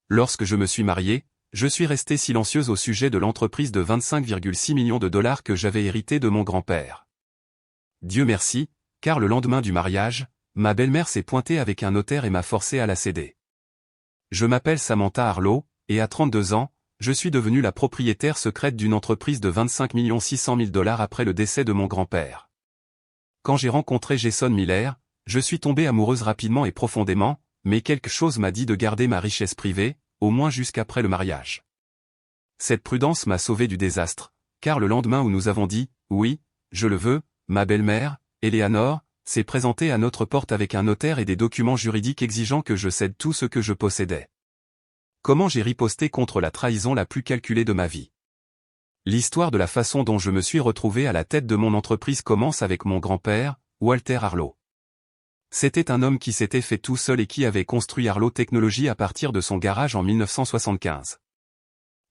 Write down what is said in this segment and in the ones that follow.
Lorsque je me suis mariée, je suis restée silencieuse au sujet de l'entreprise de 25,6 millions de dollars que j'avais héritée de mon grand-père. Dieu merci, car le lendemain du mariage, ma belle-mère s'est pointée avec un notaire et m'a forcé à la céder. Je m'appelle Samantha Arlo, et à 32 ans, je suis devenue la propriétaire secrète d'une entreprise de 25 600 000 dollars après le décès de mon grand-père. Quand j'ai rencontré Jason Miller, je suis tombée amoureuse rapidement et profondément, mais quelque chose m'a dit de garder ma richesse privée, au moins jusqu'après le mariage. Cette prudence m'a sauvée du désastre, car le lendemain où nous avons dit « oui, je le veux », ma belle-mère, Eleanor, s'est présentée à notre porte avec un notaire et des documents juridiques exigeant que je cède tout ce que je possédais. Comment j'ai riposté contre la trahison la plus calculée de ma vie. L'histoire de la façon dont je me suis retrouvé à la tête de mon entreprise commence avec mon grand-père, Walter Arlo. C'était un homme qui s'était fait tout seul et qui avait construit Arlo Technologies à partir de son garage en 1975.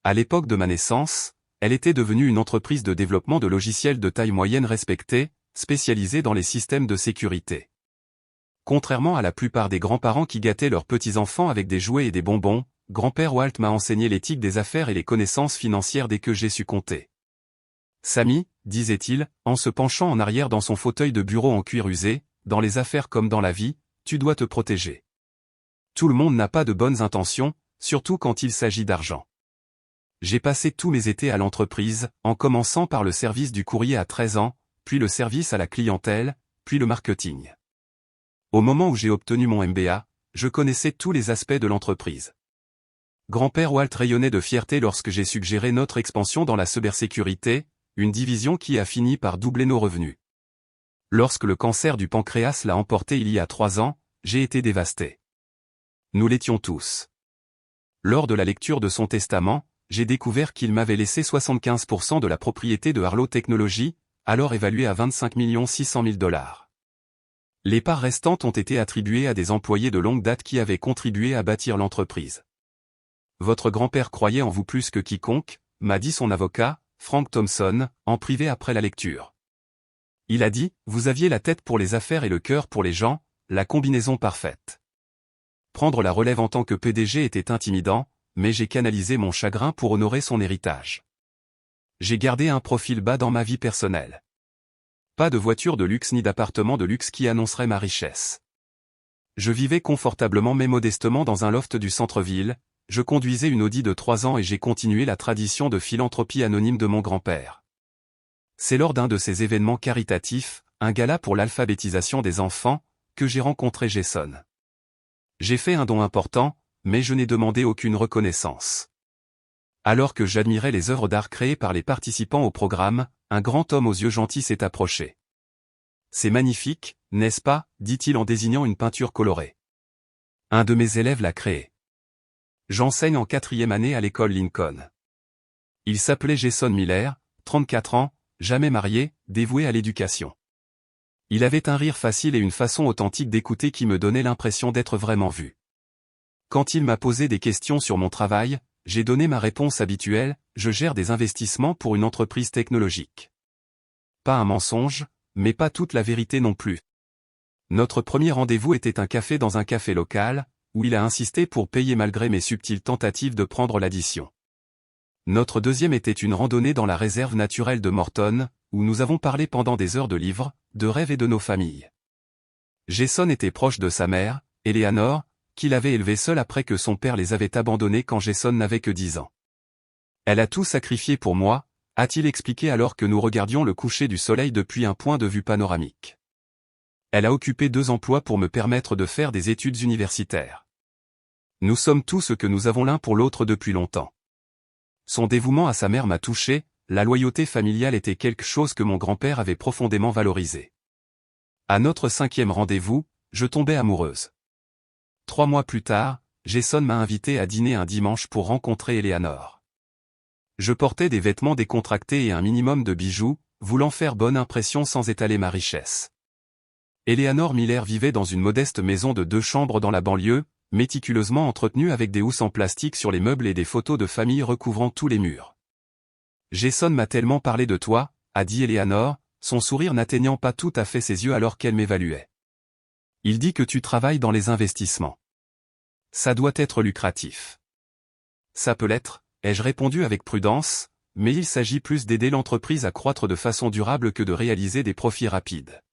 À l'époque de ma naissance, elle était devenue une entreprise de développement de logiciels de taille moyenne respectée, spécialisée dans les systèmes de sécurité. Contrairement à la plupart des grands-parents qui gâtaient leurs petits-enfants avec des jouets et des bonbons, grand-père Walt m'a enseigné l'éthique des affaires et les connaissances financières dès que j'ai su compter. Sammy, disait-il, en se penchant en arrière dans son fauteuil de bureau en cuir usé, dans les affaires comme dans la vie, tu dois te protéger. Tout le monde n'a pas de bonnes intentions, surtout quand il s'agit d'argent. J'ai passé tous mes étés à l'entreprise, en commençant par le service du courrier à 13 ans, puis le service à la clientèle, puis le marketing. Au moment où j'ai obtenu mon MBA, je connaissais tous les aspects de l'entreprise. Grand-père Walt rayonnait de fierté lorsque j'ai suggéré notre expansion dans la cybersécurité, une division qui a fini par doubler nos revenus. Lorsque le cancer du pancréas l'a emporté il y a 3 ans, j'ai été dévasté. Nous l'étions tous. Lors de la lecture de son testament, j'ai découvert qu'il m'avait laissé 75% de la propriété de Arlo Technologies, alors évaluée à 25 600 000 dollars. Les parts restantes ont été attribuées à des employés de longue date qui avaient contribué à bâtir l'entreprise. Votre grand-père croyait en vous plus que quiconque, m'a dit son avocat, Frank Thompson, en privé après la lecture. Il a dit, vous aviez la tête pour les affaires et le cœur pour les gens, la combinaison parfaite. Prendre la relève en tant que PDG était intimidant, mais j'ai canalisé mon chagrin pour honorer son héritage. J'ai gardé un profil bas dans ma vie personnelle. Pas de voiture de luxe ni d'appartement de luxe qui annoncerait ma richesse. Je vivais confortablement mais modestement dans un loft du centre-ville, je conduisais une Audi de 3 ans et j'ai continué la tradition de philanthropie anonyme de mon grand-père. C'est lors d'un de ces événements caritatifs, un gala pour l'alphabétisation des enfants, que j'ai rencontré Jason. J'ai fait un don important, mais je n'ai demandé aucune reconnaissance. Alors que j'admirais les œuvres d'art créées par les participants au programme, un grand homme aux yeux gentils s'est approché. C'est magnifique, n'est-ce pas, dit-il en désignant une peinture colorée. Un de mes élèves l'a créée. J'enseigne en 4e année à l'école Lincoln. Il s'appelait Jason Miller, 34 ans, jamais marié, dévoué à l'éducation. Il avait un rire facile et une façon authentique d'écouter qui me donnait l'impression d'être vraiment vu. Quand il m'a posé des questions sur mon travail, j'ai donné ma réponse habituelle, je gère des investissements pour une entreprise technologique. Pas un mensonge, mais pas toute la vérité non plus. Notre premier rendez-vous était un café dans un café local, où il a insisté pour payer malgré mes subtiles tentatives de prendre l'addition. Notre deuxième était une randonnée dans la réserve naturelle de Morton, où nous avons parlé pendant des heures de livres, de rêves et de nos familles. Jason était proche de sa mère, Eleanor, qu'il avait élevée seule après que son père les avait abandonnés quand Jason n'avait que 10 ans. Elle a tout sacrifié pour moi, a-t-il expliqué alors que nous regardions le coucher du soleil depuis un point de vue panoramique. Elle a occupé 2 emplois pour me permettre de faire des études universitaires. Nous sommes tout ce que nous avons l'un pour l'autre depuis longtemps. Son dévouement à sa mère m'a touché, la loyauté familiale était quelque chose que mon grand-père avait profondément valorisé. À notre 5e rendez-vous, je tombais amoureuse. 3 mois plus tard, Jason m'a invité à dîner un dimanche pour rencontrer Eleanor. Je portais des vêtements décontractés et un minimum de bijoux, voulant faire bonne impression sans étaler ma richesse. Eleanor Miller vivait dans une modeste maison de 2 chambres dans la banlieue, méticuleusement entretenue avec des housses en plastique sur les meubles et des photos de famille recouvrant tous les murs. Jason m'a tellement parlé de toi, a dit Eleanor, son sourire n'atteignant pas tout à fait ses yeux alors qu'elle m'évaluait. Il dit que tu travailles dans les investissements. Ça doit être lucratif. ça peut l'être, ai-je répondu avec prudence, mais il s'agit plus d'aider l'entreprise à croître de façon durable que de réaliser des profits rapides.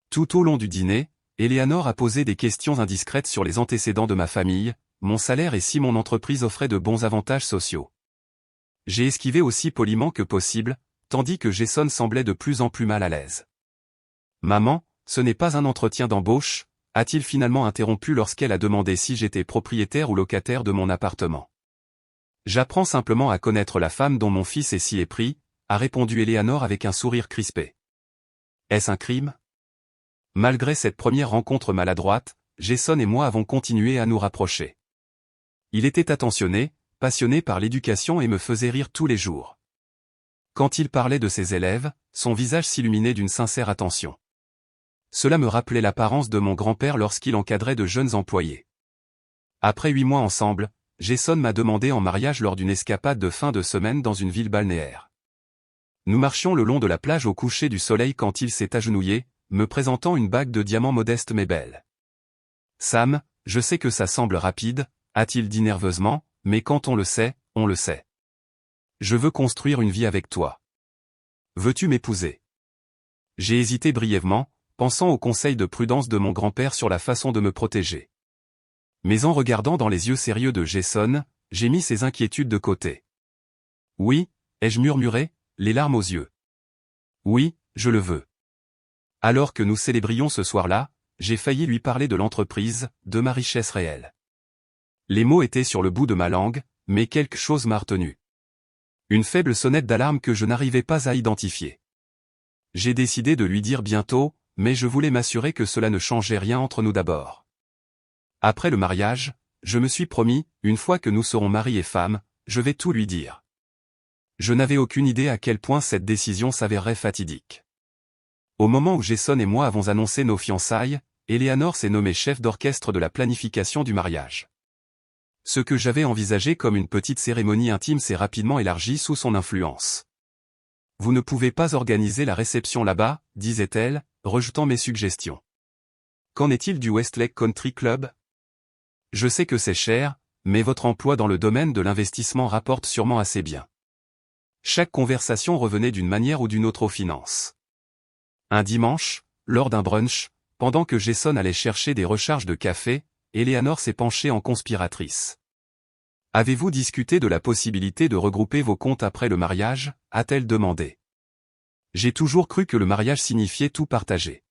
Tout au long du dîner, Eleanor a posé des questions indiscrètes sur les antécédents de ma famille, mon salaire et si mon entreprise offrait de bons avantages sociaux. J'ai esquivé aussi poliment que possible, tandis que Jason semblait de plus en plus mal à l'aise. Maman, ce n'est pas un entretien d'embauche, a-t-il finalement interrompu lorsqu'elle a demandé si j'étais propriétaire ou locataire de mon appartement. J'apprends simplement à connaître la femme dont mon fils est si épris, a répondu Eleanor avec un sourire crispé. Est-ce un crime? Malgré cette première rencontre maladroite, Jason et moi avons continué à nous rapprocher. Il était attentionné, passionné par l'éducation et me faisait rire tous les jours. Quand il parlait de ses élèves, son visage s'illuminait d'une sincère attention. Cela me rappelait l'apparence de mon grand-père lorsqu'il encadrait de jeunes employés. Après 8 mois ensemble, Jason m'a demandé en mariage lors d'une escapade de fin de semaine dans une ville balnéaire. Nous marchions le long de la plage au coucher du soleil quand il s'est agenouillé, me présentant une bague de diamants modeste mais belle. Sam, je sais que ça semble rapide, a-t-il dit nerveusement, mais quand on le sait, on le sait. Je veux construire une vie avec toi. Veux-tu m'épouser? J'ai hésité brièvement, pensant aux conseils de prudence de mon grand-père sur la façon de me protéger. Mais en regardant dans les yeux sérieux de Jason, j'ai mis ses inquiétudes de côté. Oui, ai-je murmuré, les larmes aux yeux. Oui, je le veux. Alors que nous célébrions ce soir-là, j'ai failli lui parler de l'entreprise, de ma richesse réelle. Les mots étaient sur le bout de ma langue, mais quelque chose m'a retenu. Une faible sonnette d'alarme que je n'arrivais pas à identifier. J'ai décidé de lui dire bientôt, mais je voulais m'assurer que cela ne changeait rien entre nous d'abord. Après le mariage, je me suis promis, une fois que nous serons mari et femme, je vais tout lui dire. Je n'avais aucune idée à quel point cette décision s'avérerait fatidique. Au moment où Jason et moi avons annoncé nos fiançailles, Eleanor s'est nommée chef d'orchestre de la planification du mariage. Ce que j'avais envisagé comme une petite cérémonie intime s'est rapidement élargi sous son influence. Vous ne pouvez pas organiser la réception là-bas, disait-elle, rejetant mes suggestions. Qu'en est-il du Westlake Country Club? Je sais que c'est cher, mais votre emploi dans le domaine de l'investissement rapporte sûrement assez bien. Chaque conversation revenait d'une manière ou d'une autre aux finances. Un dimanche, lors d'un brunch, pendant que Jason allait chercher des recharges de café, Eleanor s'est penchée en conspiratrice. Avez-vous discuté de la possibilité de regrouper vos comptes après le mariage, a-t-elle demandé. J'ai toujours cru que le mariage signifiait tout partager.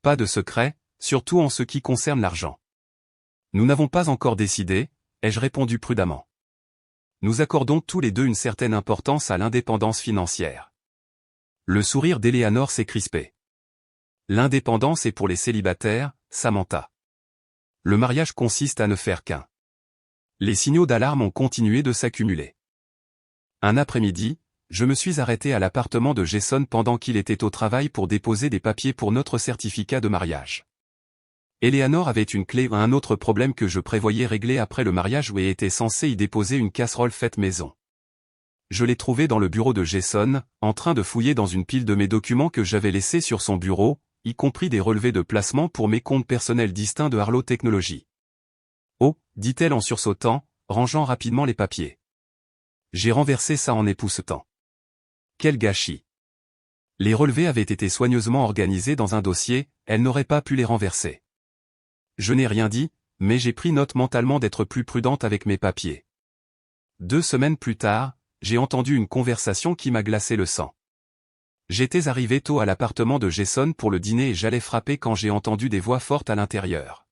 Pas de secret, surtout en ce qui concerne l'argent. Nous n'avons pas encore décidé, ai-je répondu prudemment. Nous accordons tous les deux une certaine importance à l'indépendance financière. Le sourire d'Eleanor s'est crispé. L'indépendance est pour les célibataires, Samantha. Le mariage consiste à ne faire qu'un. Les signaux d'alarme ont continué de s'accumuler. Un après-midi, je me suis arrêté à l'appartement de Jason pendant qu'il était au travail pour déposer des papiers pour notre certificat de mariage. Eleanor avait une clé à un autre problème que je prévoyais régler après le mariage et était censé y déposer une casserole faite maison. Je l'ai trouvée dans le bureau de Jason, en train de fouiller dans une pile de mes documents que j'avais laissés sur son bureau, y compris des relevés de placement pour mes comptes personnels distincts de Arlo Technologies. Oh, dit-elle en sursautant, rangeant rapidement les papiers. J'ai renversé ça en époussetant. Quel gâchis. Les relevés avaient été soigneusement organisés dans un dossier, elle n'aurait pas pu les renverser. Je n'ai rien dit, mais j'ai pris note mentalement d'être plus prudente avec mes papiers. 2 semaines plus tard, j'ai entendu une conversation qui m'a glacé le sang. J'étais arrivé tôt à l'appartement de Jason pour le dîner et j'allais frapper quand j'ai entendu des voix fortes à l'intérieur.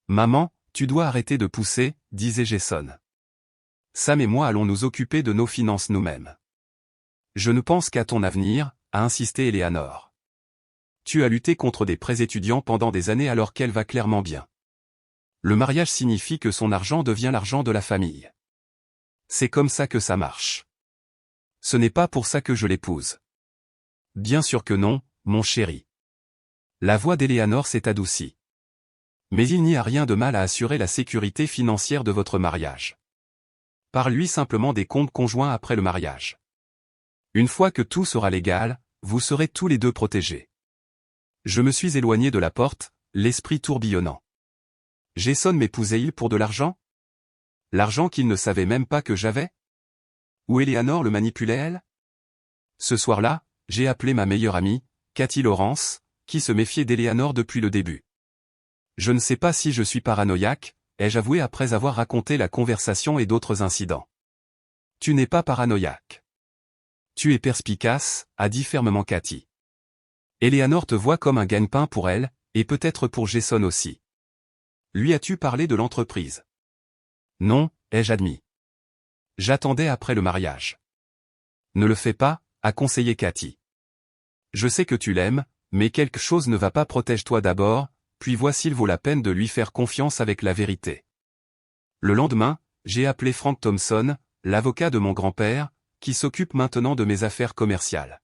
Maman, tu dois arrêter de pousser, disait Jason. Sam et moi allons nous occuper de nos finances nous-mêmes. Je ne pense qu'à ton avenir, a insisté Eleanor. Tu as lutté contre des prêts étudiants pendant des années alors qu'elle va clairement bien. Le mariage signifie que son argent devient l'argent de la famille. C'est comme ça que ça marche. Ce n'est pas pour ça que je l'épouse. Bien sûr que non, mon chéri. La voix d'Eleanor s'est adoucie. Mais il n'y a rien de mal à assurer la sécurité financière de votre mariage. Parle-lui simplement des comptes conjoints après le mariage. Une fois que tout sera légal, vous serez tous les deux protégés. Je me suis éloigné de la porte, l'esprit tourbillonnant. Jason m'épousait-il pour de l'argent? L'argent qu'il ne savait même pas que j'avais? Ou Eleanor le manipulait elle? Ce soir-là, j'ai appelé ma meilleure amie, Cathy Lawrence, qui se méfiait d'Eleanor depuis le début. Je ne sais pas si je suis paranoïaque, ai-je avoué après avoir raconté la conversation et d'autres incidents. Tu n'es pas paranoïaque. Tu es perspicace, a dit fermement Cathy. Eleanor te voit comme un gagne-pain pour elle, et peut-être pour Jason aussi. Lui as-tu parlé de l'entreprise? Non, ai-je admis. J'attendais après le mariage. Ne le fais pas, a conseillé Cathy. Je sais que tu l'aimes, mais quelque chose ne va pas, protège-toi d'abord, puis vois s'il vaut la peine de lui faire confiance avec la vérité. Le lendemain, j'ai appelé Frank Thompson, l'avocat de mon grand-père, qui s'occupe maintenant de mes affaires commerciales.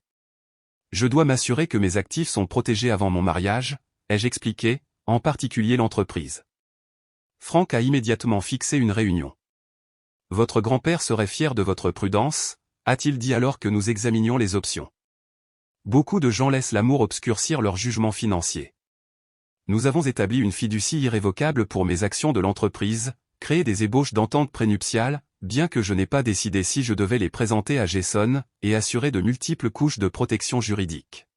Je dois m'assurer que mes actifs sont protégés avant mon mariage, ai-je expliqué, en particulier l'entreprise. Frank a immédiatement fixé une réunion. Votre grand-père serait fier de votre prudence, a-t-il dit alors que nous examinions les options. Beaucoup de gens laissent l'amour obscurcir leur jugement financier. Nous avons établi une fiducie irrévocable pour mes actions de l'entreprise, créé des ébauches d'entente prénuptiale, bien que je n'ai pas décidé si je devais les présenter à Jason, et assurer de multiples couches de protection juridique.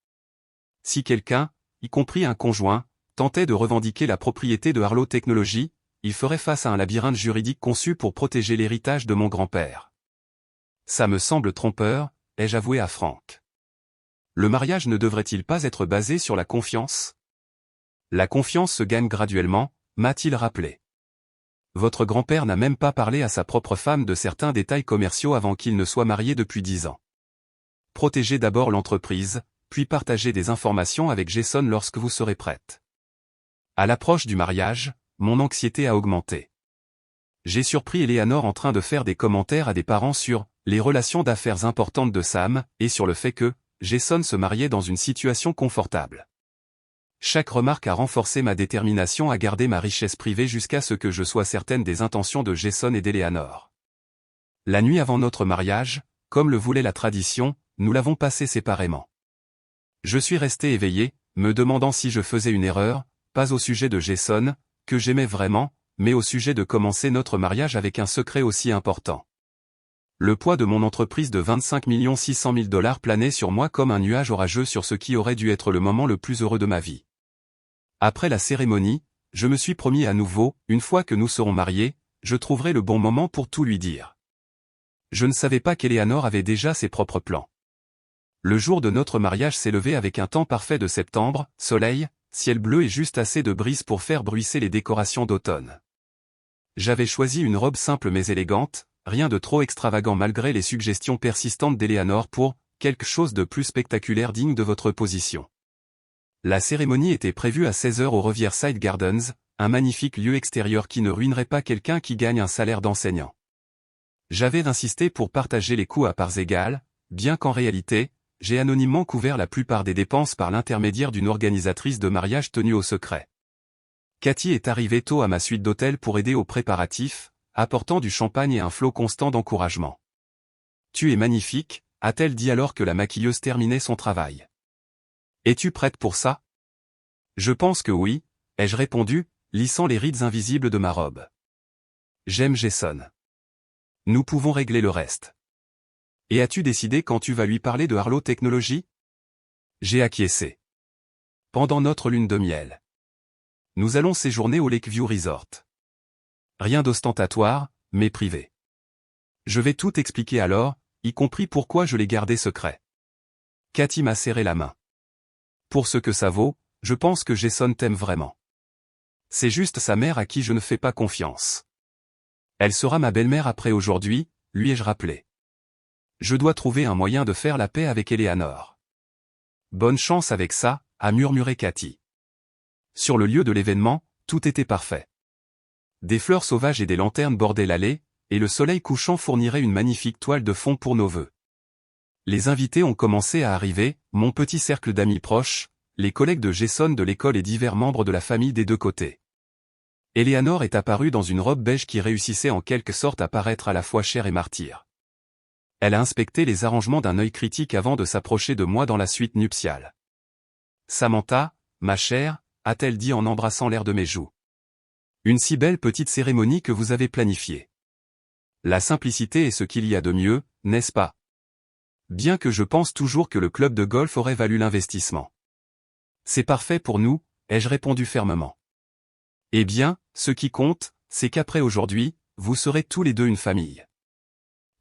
Si quelqu'un, y compris un conjoint, tentait de revendiquer la propriété de Arlo Technologies, il ferait face à un labyrinthe juridique conçu pour protéger l'héritage de mon grand-père. Ça me semble trompeur, ai-je avoué à Frank. Le mariage ne devrait-il pas être basé sur la confiance? La confiance se gagne graduellement, m'a-t-il rappelé. Votre grand-père n'a même pas parlé à sa propre femme de certains détails commerciaux avant qu'il ne soit marié depuis 10 ans. Protégez d'abord l'entreprise, puis partagez des informations avec Jason lorsque vous serez prête. À l'approche du mariage, mon anxiété a augmenté. J'ai surpris Eleanor en train de faire des commentaires à des parents sur les relations d'affaires importantes de Sam, et sur le fait que Jason se mariait dans une situation confortable. Chaque remarque a renforcé ma détermination à garder ma richesse privée jusqu'à ce que je sois certaine des intentions de Jason et d'Eleanor. La nuit avant notre mariage, comme le voulait la tradition, nous l'avons passée séparément. Je suis resté éveillé, me demandant si je faisais une erreur, pas au sujet de Jason, que j'aimais vraiment, mais au sujet de commencer notre mariage avec un secret aussi important. Le poids de mon entreprise de 25 600 000 $ planait sur moi comme un nuage orageux sur ce qui aurait dû être le moment le plus heureux de ma vie. Après la cérémonie, je me suis promis à nouveau, une fois que nous serons mariés, je trouverai le bon moment pour tout lui dire. Je ne savais pas qu'Eleanor avait déjà ses propres plans. Le jour de notre mariage s'est levé avec un temps parfait de septembre, soleil, ciel bleu et juste assez de brise pour faire bruisser les décorations d'automne. J'avais choisi une robe simple mais élégante, rien de trop extravagant malgré les suggestions persistantes d'Eleanor pour quelque chose de plus spectaculaire digne de votre position. La cérémonie était prévue à 16 h au Riverside Gardens, un magnifique lieu extérieur qui ne ruinerait pas quelqu'un qui gagne un salaire d'enseignant. J'avais insisté pour partager les coûts à parts égales, bien qu'en réalité, j'ai anonymement couvert la plupart des dépenses par l'intermédiaire d'une organisatrice de mariage tenue au secret. Cathy est arrivée tôt à ma suite d'hôtel pour aider aux préparatifs, apportant du champagne et un flot constant d'encouragement. « Tu es magnifique », a-t-elle dit alors que la maquilleuse terminait son travail. « Es-tu prête pour ça ?»« Je pense que oui », ai-je répondu, lissant les rides invisibles de ma robe. « J'aime Jason. Nous pouvons régler le reste. » « Et as-tu décidé quand tu vas lui parler de Arlo Technologies ?» J'ai acquiescé. Pendant notre lune de miel. Nous allons séjourner au Lakeview Resort. Rien d'ostentatoire, mais privé. Je vais tout expliquer alors, y compris pourquoi je l'ai gardé secret. Cathy m'a serré la main. Pour ce que ça vaut, je pense que Jason t'aime vraiment. C'est juste sa mère à qui je ne fais pas confiance. Elle sera ma belle-mère après aujourd'hui, lui ai-je rappelé. Je dois trouver un moyen de faire la paix avec Eleanor. Bonne chance avec ça, a murmuré Cathy. Sur le lieu de l'événement, tout était parfait. Des fleurs sauvages et des lanternes bordaient l'allée, et le soleil couchant fournirait une magnifique toile de fond pour nos vœux. Les invités ont commencé à arriver, mon petit cercle d'amis proches, les collègues de Jason de l'école et divers membres de la famille des deux côtés. Eleanor est apparue dans une robe beige qui réussissait en quelque sorte à paraître à la fois chère et martyre. Elle a inspecté les arrangements d'un œil critique avant de s'approcher de moi dans la suite nuptiale. « Samantha, ma chère », a-t-elle dit en embrassant l'air de mes joues. « Une si belle petite cérémonie que vous avez planifiée. La simplicité est ce qu'il y a de mieux, n'est-ce pas? Bien que je pense toujours que le club de golf aurait valu l'investissement. C'est parfait pour nous, ai-je répondu fermement. Eh bien, ce qui compte, c'est qu'après aujourd'hui, vous serez tous les deux une famille.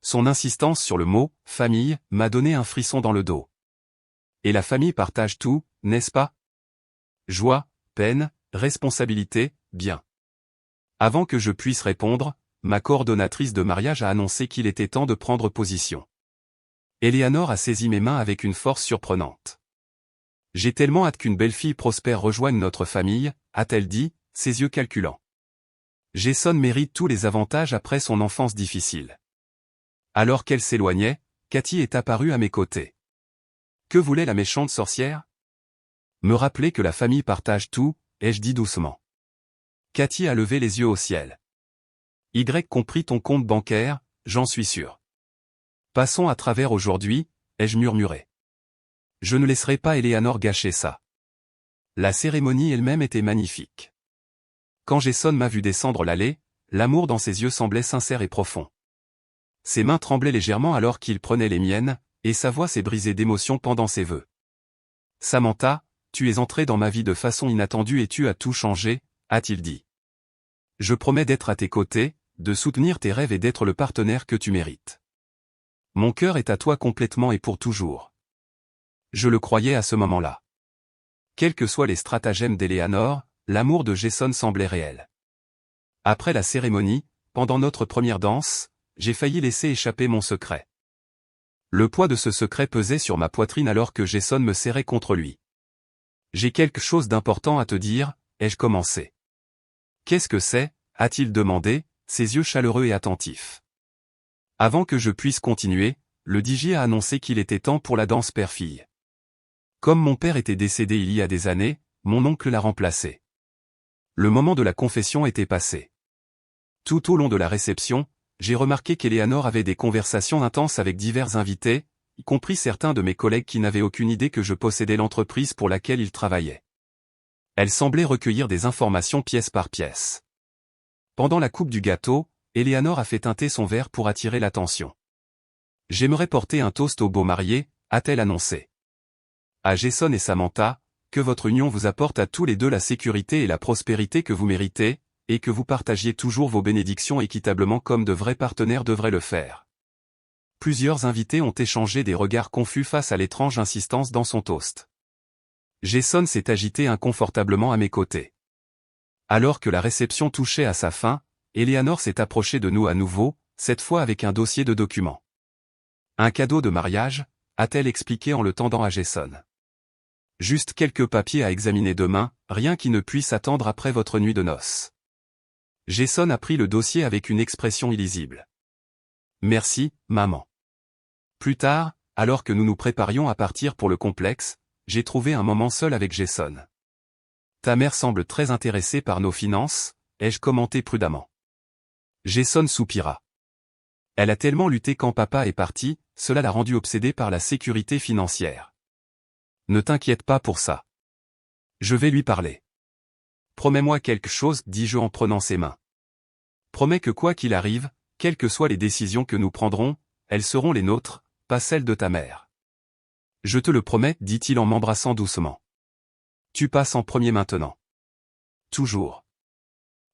Son insistance sur le mot « famille » m'a donné un frisson dans le dos. Et la famille partage tout, n'est-ce pas? Joie, peine, responsabilité, bien. Avant que je puisse répondre, ma coordonnatrice de mariage a annoncé qu'il était temps de prendre position. Eleanor a saisi mes mains avec une force surprenante. J'ai tellement hâte qu'une belle-fille prospère rejoigne notre famille, a-t-elle dit, ses yeux calculants. Jason mérite tous les avantages après son enfance difficile. Alors qu'elle s'éloignait, Cathy est apparue à mes côtés. Que voulait la méchante sorcière? Me rappeler que la famille partage tout, ai-je dit doucement. Cathy a levé les yeux au ciel. Y compris ton compte bancaire, j'en suis sûr. Passons à travers aujourd'hui, ai-je murmuré. Je ne laisserai pas Eleanor gâcher ça. La cérémonie elle-même était magnifique. Quand Jason m'a vu descendre l'allée, l'amour dans ses yeux semblait sincère et profond. Ses mains tremblaient légèrement alors qu'il prenait les miennes, et sa voix s'est brisée d'émotion pendant ses vœux. Samantha, tu es entrée dans ma vie de façon inattendue et tu as tout changé, a-t-il dit. Je promets d'être à tes côtés, de soutenir tes rêves et d'être le partenaire que tu mérites. Mon cœur est à toi complètement et pour toujours. Je le croyais à ce moment-là. Quels que soient les stratagèmes d'Eleanor, l'amour de Jason semblait réel. Après la cérémonie, pendant notre première danse, j'ai failli laisser échapper mon secret. Le poids de ce secret pesait sur ma poitrine alors que Jason me serrait contre lui. J'ai quelque chose d'important à te dire, ai-je commencé. Qu'est-ce que c'est, a-t-il demandé, ses yeux chaleureux et attentifs. Avant que je puisse continuer, le DJ a annoncé qu'il était temps pour la danse père-fille. Comme mon père était décédé il y a des années, mon oncle l'a remplacé. Le moment de la confession était passé. Tout au long de la réception, j'ai remarqué qu'Eleanor avait des conversations intenses avec divers invités, y compris certains de mes collègues qui n'avaient aucune idée que je possédais l'entreprise pour laquelle ils travaillaient. Elle semblait recueillir des informations pièce par pièce. Pendant la coupe du gâteau, Eleanor a fait teinter son verre pour attirer l'attention. J'aimerais porter un toast aux beaux mariés, a-t-elle annoncé. À Jason et Samantha, que votre union vous apporte à tous les deux la sécurité et la prospérité que vous méritez, et que vous partagiez toujours vos bénédictions équitablement comme de vrais partenaires devraient le faire. Plusieurs invités ont échangé des regards confus face à l'étrange insistance dans son toast. Jason s'est agité inconfortablement à mes côtés. Alors que la réception touchait à sa fin, Eleanor s'est approchée de nous à nouveau, cette fois avec un dossier de documents. Un cadeau de mariage, a-t-elle expliqué en le tendant à Jason. Juste quelques papiers à examiner demain, rien qui ne puisse attendre après votre nuit de noces. Jason a pris le dossier avec une expression illisible. Merci, maman. Plus tard, alors que nous nous préparions à partir pour le complexe, j'ai trouvé un moment seul avec Jason. Ta mère semble très intéressée par nos finances, ai-je commenté prudemment. Jason soupira. Elle a tellement lutté quand papa est parti, cela l'a rendue obsédée par la sécurité financière. Ne t'inquiète pas pour ça. Je vais lui parler. Promets-moi quelque chose, dis-je en prenant ses mains. Promets que quoi qu'il arrive, quelles que soient les décisions que nous prendrons, elles seront les nôtres, pas celles de ta mère. Je te le promets, dit-il en m'embrassant doucement. Tu passes en premier maintenant. Toujours.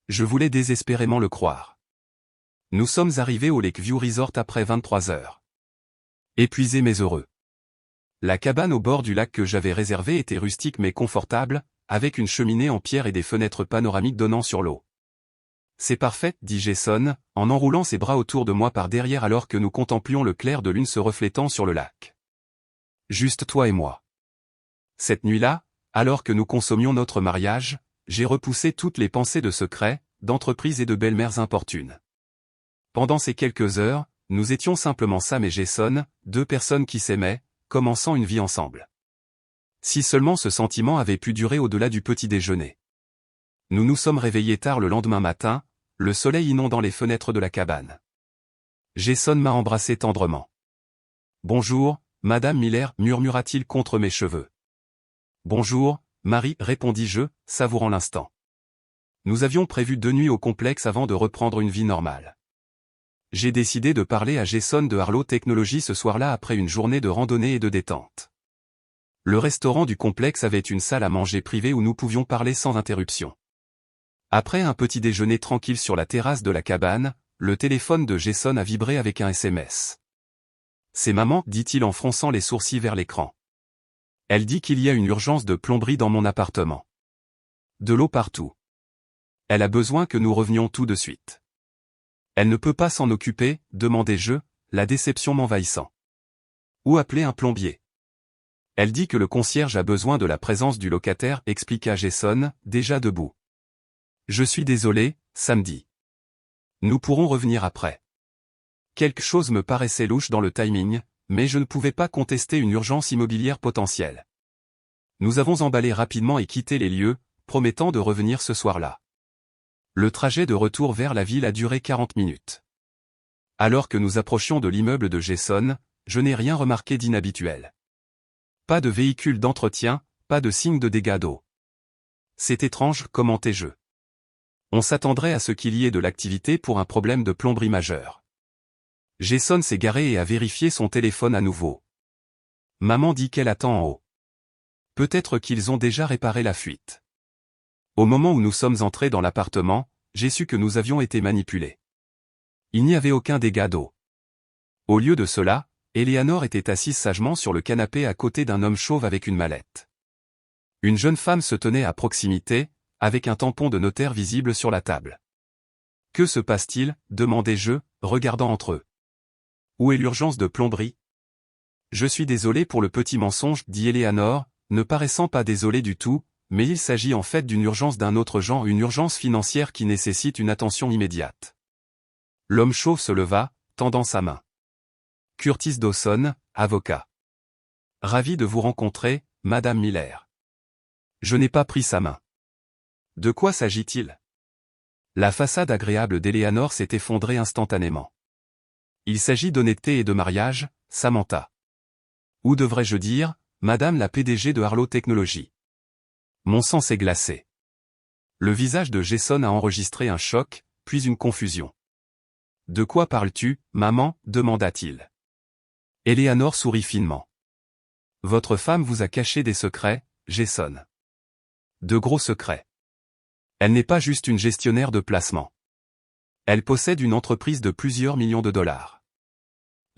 Je voulais désespérément le croire. Nous sommes arrivés au Lakeview Resort après 23 heures. Épuisés mais heureux. La cabane au bord du lac que j'avais réservée était rustique mais confortable, avec une cheminée en pierre et des fenêtres panoramiques donnant sur l'eau. C'est parfait, dit Jason, en enroulant ses bras autour de moi par derrière alors que nous contemplions le clair de lune se reflétant sur le lac. Juste toi et moi. Cette nuit-là, alors que nous consommions notre mariage, j'ai repoussé toutes les pensées de secret, d'entreprise et de belles-mères importunes. Pendant ces quelques heures, nous étions simplement Sam et Jason, deux personnes qui s'aimaient, commençant une vie ensemble. Si seulement ce sentiment avait pu durer au-delà du petit déjeuner. Nous nous sommes réveillés tard le lendemain matin, le soleil inondant les fenêtres de la cabane. Jason m'a embrassé tendrement. Bonjour, Madame Miller, murmura-t-il contre mes cheveux. Bonjour, Marie, répondis-je, savourant l'instant. Nous avions prévu 2 nuits au complexe avant de reprendre une vie normale. J'ai décidé de parler à Jason de Arlo Technologies ce soir-là après une journée de randonnée et de détente. Le restaurant du complexe avait une salle à manger privée où nous pouvions parler sans interruption. Après un petit déjeuner tranquille sur la terrasse de la cabane, le téléphone de Jason a vibré avec un SMS. C'est maman, dit-il en fronçant les sourcils vers l'écran. Elle dit qu'il y a une urgence de plomberie dans mon appartement. De l'eau partout. Elle a besoin que nous revenions tout de suite. Elle ne peut pas s'en occuper, demandai-je, la déception m'envahissant. Ou appeler un plombier. Elle dit que le concierge a besoin de la présence du locataire, expliqua Jason, déjà debout. Je suis désolé, samedi. Nous pourrons revenir après. Quelque chose me paraissait louche dans le timing, mais je ne pouvais pas contester une urgence immobilière potentielle. Nous avons emballé rapidement et quitté les lieux, promettant de revenir ce soir-là. Le trajet de retour vers la ville a duré 40 minutes. Alors que nous approchions de l'immeuble de Jason, je n'ai rien remarqué d'inhabituel. Pas de véhicule d'entretien, pas de signe de dégâts d'eau. C'est étrange, commentai-je. On s'attendrait à ce qu'il y ait de l'activité pour un problème de plomberie majeur. Jason s'est garé et a vérifié son téléphone à nouveau. Maman dit qu'elle attend en haut. Peut-être qu'ils ont déjà réparé la fuite. Au moment où nous sommes entrés dans l'appartement, j'ai su que nous avions été manipulés. Il n'y avait aucun dégât d'eau. Au lieu de cela, Eleanor était assise sagement sur le canapé à côté d'un homme chauve avec une mallette. Une jeune femme se tenait à proximité, avec un tampon de notaire visible sur la table. Que se passe-t-il, demandai-je, regardant entre eux. Où est l'urgence de plomberie? Je suis désolé pour le petit mensonge, dit Eleanor, ne paraissant pas désolée du tout, mais il s'agit en fait d'une urgence d'un autre genre, une urgence financière qui nécessite une attention immédiate. L'homme chauve se leva, tendant sa main. Curtis Dawson, avocat. Ravi de vous rencontrer, Madame Miller. Je n'ai pas pris sa main. De quoi s'agit-il? La façade agréable d'Eleanor s'est effondrée instantanément. Il s'agit d'honnêteté et de mariage, Samantha. Ou devrais-je dire, Madame la PDG de Arlo Technologies. Mon sang s'est glacé. Le visage de Jason a enregistré un choc, puis une confusion. De quoi parles-tu, maman, demanda-t-il. Eleanor sourit finement. Votre femme vous a caché des secrets, Jason. De gros secrets. Elle n'est pas juste une gestionnaire de placement. Elle possède une entreprise de plusieurs millions de dollars.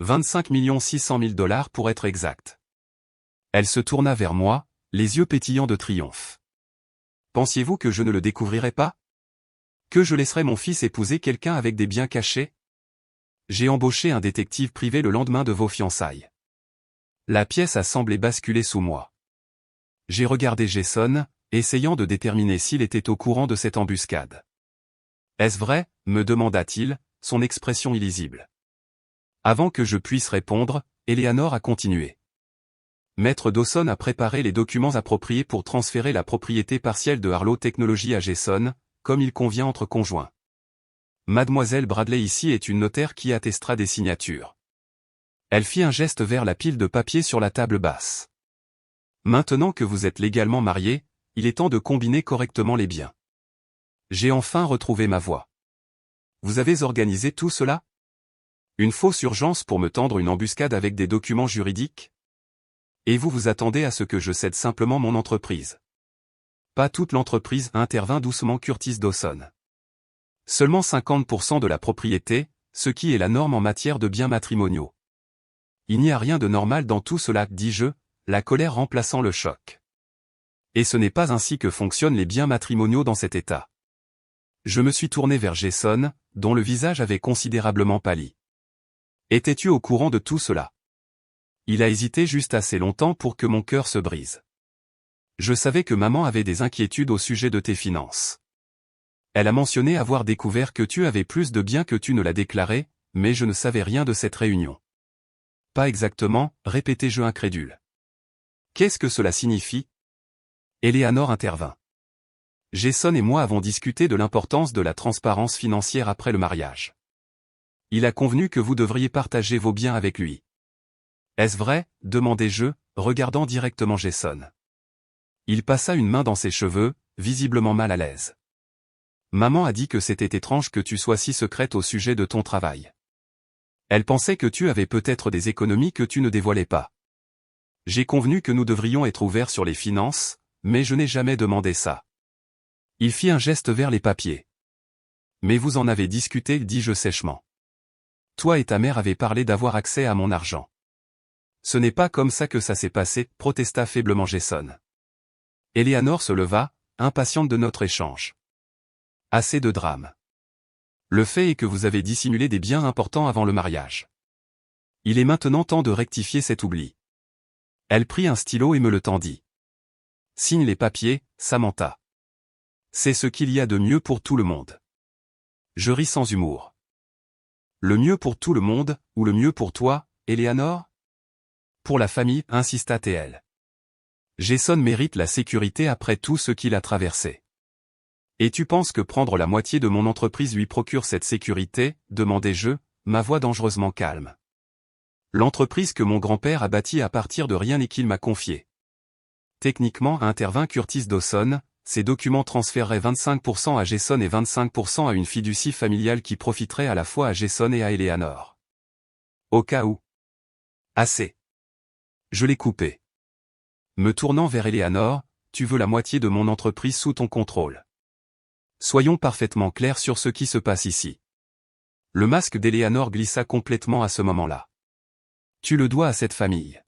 25 600 000 dollars pour être exact. Elle se tourna vers moi, les yeux pétillants de triomphe. Pensiez-vous que je ne le découvrirais pas? Que je laisserais mon fils épouser quelqu'un avec des biens cachés? J'ai embauché un détective privé le lendemain de vos fiançailles. La pièce a semblé basculer sous moi. J'ai regardé Jason, essayant de déterminer s'il était au courant de cette embuscade. Est-ce vrai, me demanda-t-il, son expression illisible. Avant que je puisse répondre, Eleanor a continué. Maître Dawson a préparé les documents appropriés pour transférer la propriété partielle de Arlo Technologies à Jason, comme il convient entre conjoints. Mademoiselle Bradley ici est une notaire qui attestera des signatures. Elle fit un geste vers la pile de papier sur la table basse. Maintenant que vous êtes légalement mariés, il est temps de combiner correctement les biens. J'ai enfin retrouvé ma voix. Vous avez organisé tout cela? Une fausse urgence pour me tendre une embuscade avec des documents juridiques? Et vous vous attendez à ce que je cède simplement mon entreprise? Pas toute l'entreprise, intervint doucement Curtis Dawson. Seulement 50% de la propriété, ce qui est la norme en matière de biens matrimoniaux. Il n'y a rien de normal dans tout cela, dis-je, la colère remplaçant le choc. Et ce n'est pas ainsi que fonctionnent les biens matrimoniaux dans cet état. Je me suis tourné vers Jason, dont le visage avait considérablement pâli. Étais-tu au courant de tout cela? Il a hésité juste assez longtemps pour que mon cœur se brise. Je savais que maman avait des inquiétudes au sujet de tes finances. Elle a mentionné avoir découvert que tu avais plus de biens que tu ne l'as déclaré, mais je ne savais rien de cette réunion. Pas exactement, répétai-je incrédule. Qu'est-ce que cela signifie? Eleanor intervint. Jason et moi avons discuté de l'importance de la transparence financière après le mariage. Il a convenu que vous devriez partager vos biens avec lui. Est-ce vrai? Demandai-je, regardant directement Jason. Il passa une main dans ses cheveux, visiblement mal à l'aise. Maman a dit que c'était étrange que tu sois si secrète au sujet de ton travail. Elle pensait que tu avais peut-être des économies que tu ne dévoilais pas. J'ai convenu que nous devrions être ouverts sur les finances, mais je n'ai jamais demandé ça. Il fit un geste vers les papiers. Mais vous en avez discuté, dis-je sèchement. Toi et ta mère avez parlé d'avoir accès à mon argent. Ce n'est pas comme ça que ça s'est passé, protesta faiblement Jason. Eleanor se leva, impatiente de notre échange. Assez de drame. Le fait est que vous avez dissimulé des biens importants avant le mariage. Il est maintenant temps de rectifier cet oubli. Elle prit un stylo et me le tendit. Signe les papiers, Samantha. C'est ce qu'il y a de mieux pour tout le monde. Je ris sans humour. Le mieux pour tout le monde, ou le mieux pour toi, Eleanor? Pour la famille, insista TL. Jason mérite la sécurité après tout ce qu'il a traversé. Et tu penses que prendre la moitié de mon entreprise lui procure cette sécurité, demandai-je, ma voix dangereusement calme. L'entreprise que mon grand-père a bâtie à partir de rien et qu'il m'a confiée. Techniquement, intervint Curtis Dawson, ces documents transféreraient 25% à Jason et 25% à une fiducie familiale qui profiterait à la fois à Jason et à Eleanor. Au cas où. Assez. Je l'ai coupé. Me tournant vers Eleanor, tu veux la moitié de mon entreprise sous ton contrôle. Soyons parfaitement clairs sur ce qui se passe ici. Le masque d'Eleanor glissa complètement à ce moment-là. Tu le dois à cette famille.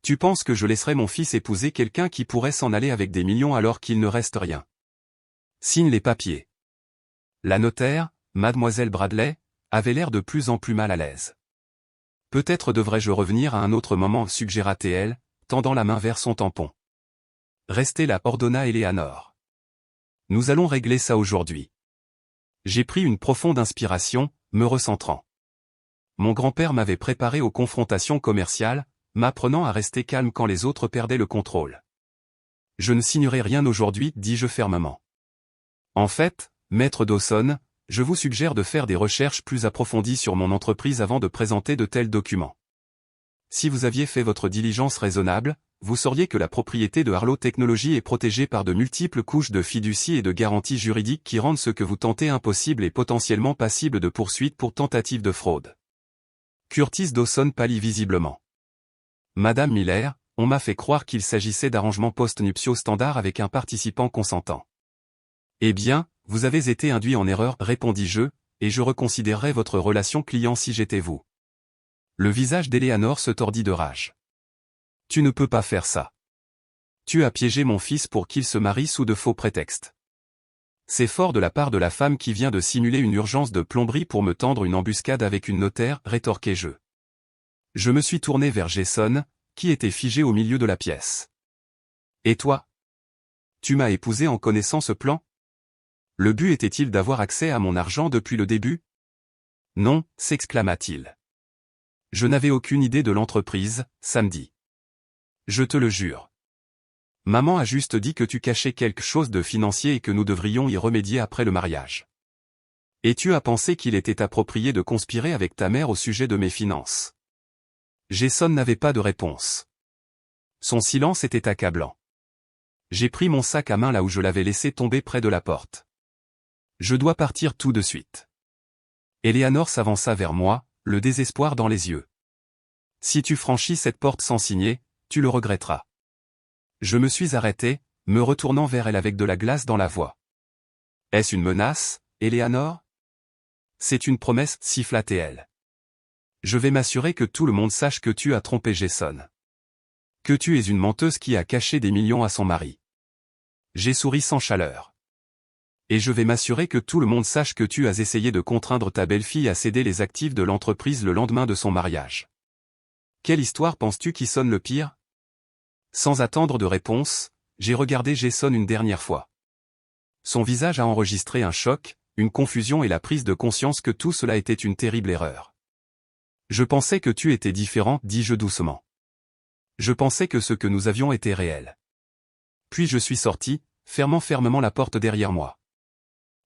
Tu penses que je laisserai mon fils épouser quelqu'un qui pourrait s'en aller avec des millions alors qu'il ne reste rien. Signe les papiers. La notaire, mademoiselle Bradley, avait l'air de plus en plus mal à l'aise. Peut-être devrais-je revenir à un autre moment, suggéra-t-elle, tendant la main vers son tampon. Restez là, ordonna Eleanor. Nous allons régler ça aujourd'hui. J'ai pris une profonde inspiration, me recentrant. Mon grand-père m'avait préparé aux confrontations commerciales, m'apprenant à rester calme quand les autres perdaient le contrôle. Je ne signerai rien aujourd'hui, dis-je fermement. En fait, maître Dawson, je vous suggère de faire des recherches plus approfondies sur mon entreprise avant de présenter de tels documents. Si vous aviez fait votre diligence raisonnable, vous sauriez que la propriété de Harlow Technologies est protégée par de multiples couches de fiducie et de garanties juridiques qui rendent ce que vous tentez impossible et potentiellement passible de poursuite pour tentative de fraude. Curtis Dawson pâlit visiblement. Madame Miller, on m'a fait croire qu'il s'agissait d'arrangements post-nuptiaux standards avec un participant consentant. Eh bien, vous avez été induit en erreur, répondis-je, et je reconsidérerais votre relation client si j'étais vous. Le visage d'Eleanor se tordit de rage. Tu ne peux pas faire ça. Tu as piégé mon fils pour qu'il se marie sous de faux prétextes. C'est fort de la part de la femme qui vient de simuler une urgence de plomberie pour me tendre une embuscade avec une notaire, rétorquai-je. Je me suis tourné vers Jason, qui était figé au milieu de la pièce. Et toi? Tu m'as épousé en connaissant ce plan? Le but était-il d'avoir accès à mon argent depuis le début? Non, s'exclama-t-il. Je n'avais aucune idée de l'entreprise, samedi. Je te le jure. Maman a juste dit que tu cachais quelque chose de financier et que nous devrions y remédier après le mariage. Et tu as pensé qu'il était approprié de conspirer avec ta mère au sujet de mes finances. Jason n'avait pas de réponse. Son silence était accablant. J'ai pris mon sac à main là où je l'avais laissé tomber près de la porte. Je dois partir tout de suite. Eleanor s'avança vers moi, le désespoir dans les yeux. Si tu franchis cette porte sans signer, tu le regretteras. Je me suis arrêté, me retournant vers elle avec de la glace dans la voix. Est-ce une menace, Eleanor? C'est une promesse, siffla-t-elle. Je vais m'assurer que tout le monde sache que tu as trompé Jason. Que tu es une menteuse qui a caché des millions à son mari. J'ai souri sans chaleur. Et je vais m'assurer que tout le monde sache que tu as essayé de contraindre ta belle-fille à céder les actifs de l'entreprise le lendemain de son mariage. Quelle histoire penses-tu qui sonne le pire? Sans attendre de réponse, j'ai regardé Jason une dernière fois. Son visage a enregistré un choc, une confusion et la prise de conscience que tout cela était une terrible erreur. Je pensais que tu étais différent, dis-je doucement. Je pensais que ce que nous avions était réel. Puis je suis sorti, fermant fermement la porte derrière moi.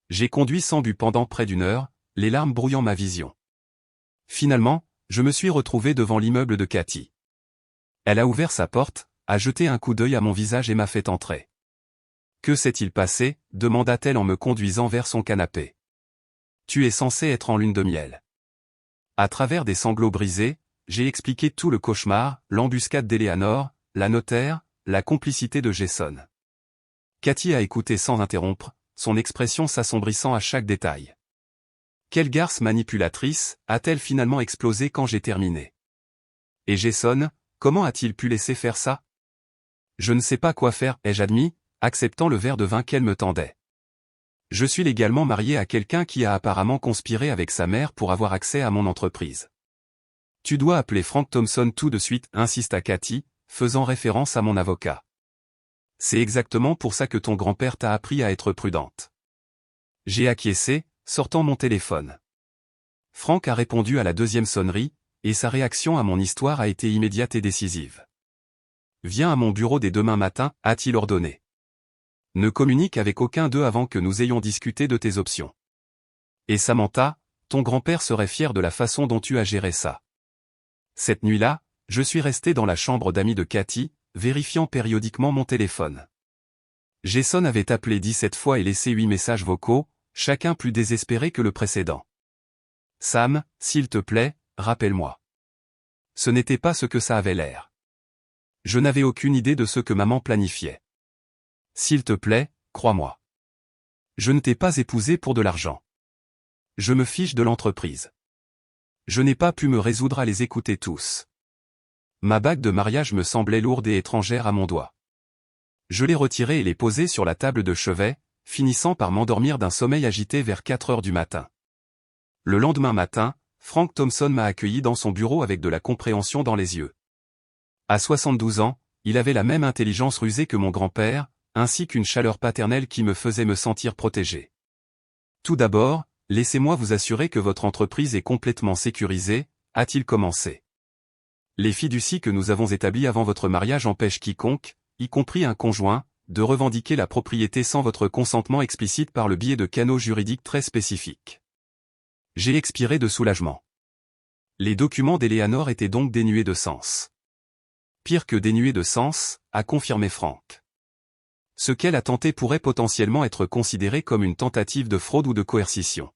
J'ai conduit sans but pendant près d'une heure, les larmes brouillant ma vision. Finalement, je me suis retrouvé devant l'immeuble de Cathy. Elle a ouvert sa porte, a jeté un coup d'œil à mon visage et m'a fait entrer. Que s'est-il passé? Demanda-t-elle en me conduisant vers son canapé. Tu es censé être en lune de miel. À travers des sanglots brisés, j'ai expliqué tout le cauchemar, l'embuscade d'Eleanor, la notaire, la complicité de Jason. Cathy a écouté sans interrompre, son expression s'assombrissant à chaque détail. Quelle garce manipulatrice a-t-elle finalement explosé quand j'ai terminé? Et Jason, comment a-t-il pu laisser faire ça? Je ne sais pas quoi faire, ai-je admis, acceptant le verre de vin qu'elle me tendait. Je suis légalement marié à quelqu'un qui a apparemment conspiré avec sa mère pour avoir accès à mon entreprise. Tu dois appeler Frank Thompson tout de suite, insista Cathy, faisant référence à mon avocat. C'est exactement pour ça que ton grand-père t'a appris à être prudente. J'ai acquiescé, sortant mon téléphone. Frank a répondu à la deuxième sonnerie, et sa réaction à mon histoire a été immédiate et décisive. Viens à mon bureau dès demain matin, a-t-il ordonné. Ne communique avec aucun d'eux avant que nous ayons discuté de tes options. Et Samantha, ton grand-père serait fier de la façon dont tu as géré ça. Cette nuit-là, je suis resté dans la chambre d'amis de Cathy, vérifiant périodiquement mon téléphone. Jason avait appelé 17 fois et laissé 8 messages vocaux, chacun plus désespéré que le précédent. Sam, s'il te plaît, rappelle-moi. Ce n'était pas ce que ça avait l'air. Je n'avais aucune idée de ce que maman planifiait. S'il te plaît, crois-moi. Je ne t'ai pas épousé pour de l'argent. Je me fiche de l'entreprise. Je n'ai pas pu me résoudre à les écouter tous. Ma bague de mariage me semblait lourde et étrangère à mon doigt. Je l'ai retirée et l'ai posée sur la table de chevet, finissant par m'endormir d'un sommeil agité vers 4 heures du matin. Le lendemain matin, Frank Thompson m'a accueilli dans son bureau avec de la compréhension dans les yeux. À 72 ans, il avait la même intelligence rusée que mon grand-père, ainsi qu'une chaleur paternelle qui me faisait me sentir protégé. Tout d'abord, laissez-moi vous assurer que votre entreprise est complètement sécurisée, a-t-il commencé. Les fiducies que nous avons établies avant votre mariage empêchent quiconque, y compris un conjoint, de revendiquer la propriété sans votre consentement explicite par le biais de canaux juridiques très spécifiques. J'ai expiré de soulagement. Les documents d'Eleanor étaient donc dénués de sens. Pire que dénués de sens, a confirmé Frank. Ce qu'elle a tenté pourrait potentiellement être considéré comme une tentative de fraude ou de coercition.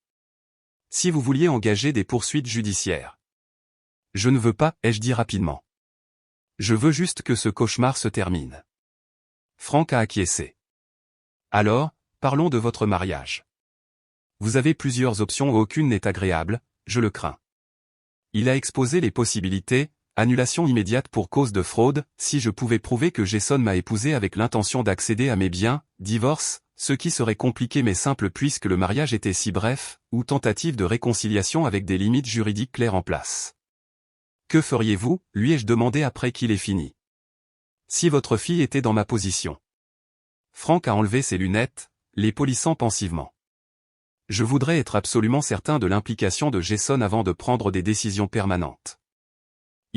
Si vous vouliez engager des poursuites judiciaires. Je ne veux pas, ai-je dit rapidement. Je veux juste que ce cauchemar se termine. Frank a acquiescé. Alors, parlons de votre mariage. Vous avez plusieurs options où aucune n'est agréable, je le crains. Il a exposé les possibilités, annulation immédiate pour cause de fraude, si je pouvais prouver que Jason m'a épousé avec l'intention d'accéder à mes biens, divorce, ce qui serait compliqué mais simple puisque le mariage était si bref, ou tentative de réconciliation avec des limites juridiques claires en place. Que feriez-vous, lui ai-je demandé après qu'il ait fini. Si votre fille était dans ma position. Frank a enlevé ses lunettes, les polissant pensivement. Je voudrais être absolument certain de l'implication de Jason avant de prendre des décisions permanentes.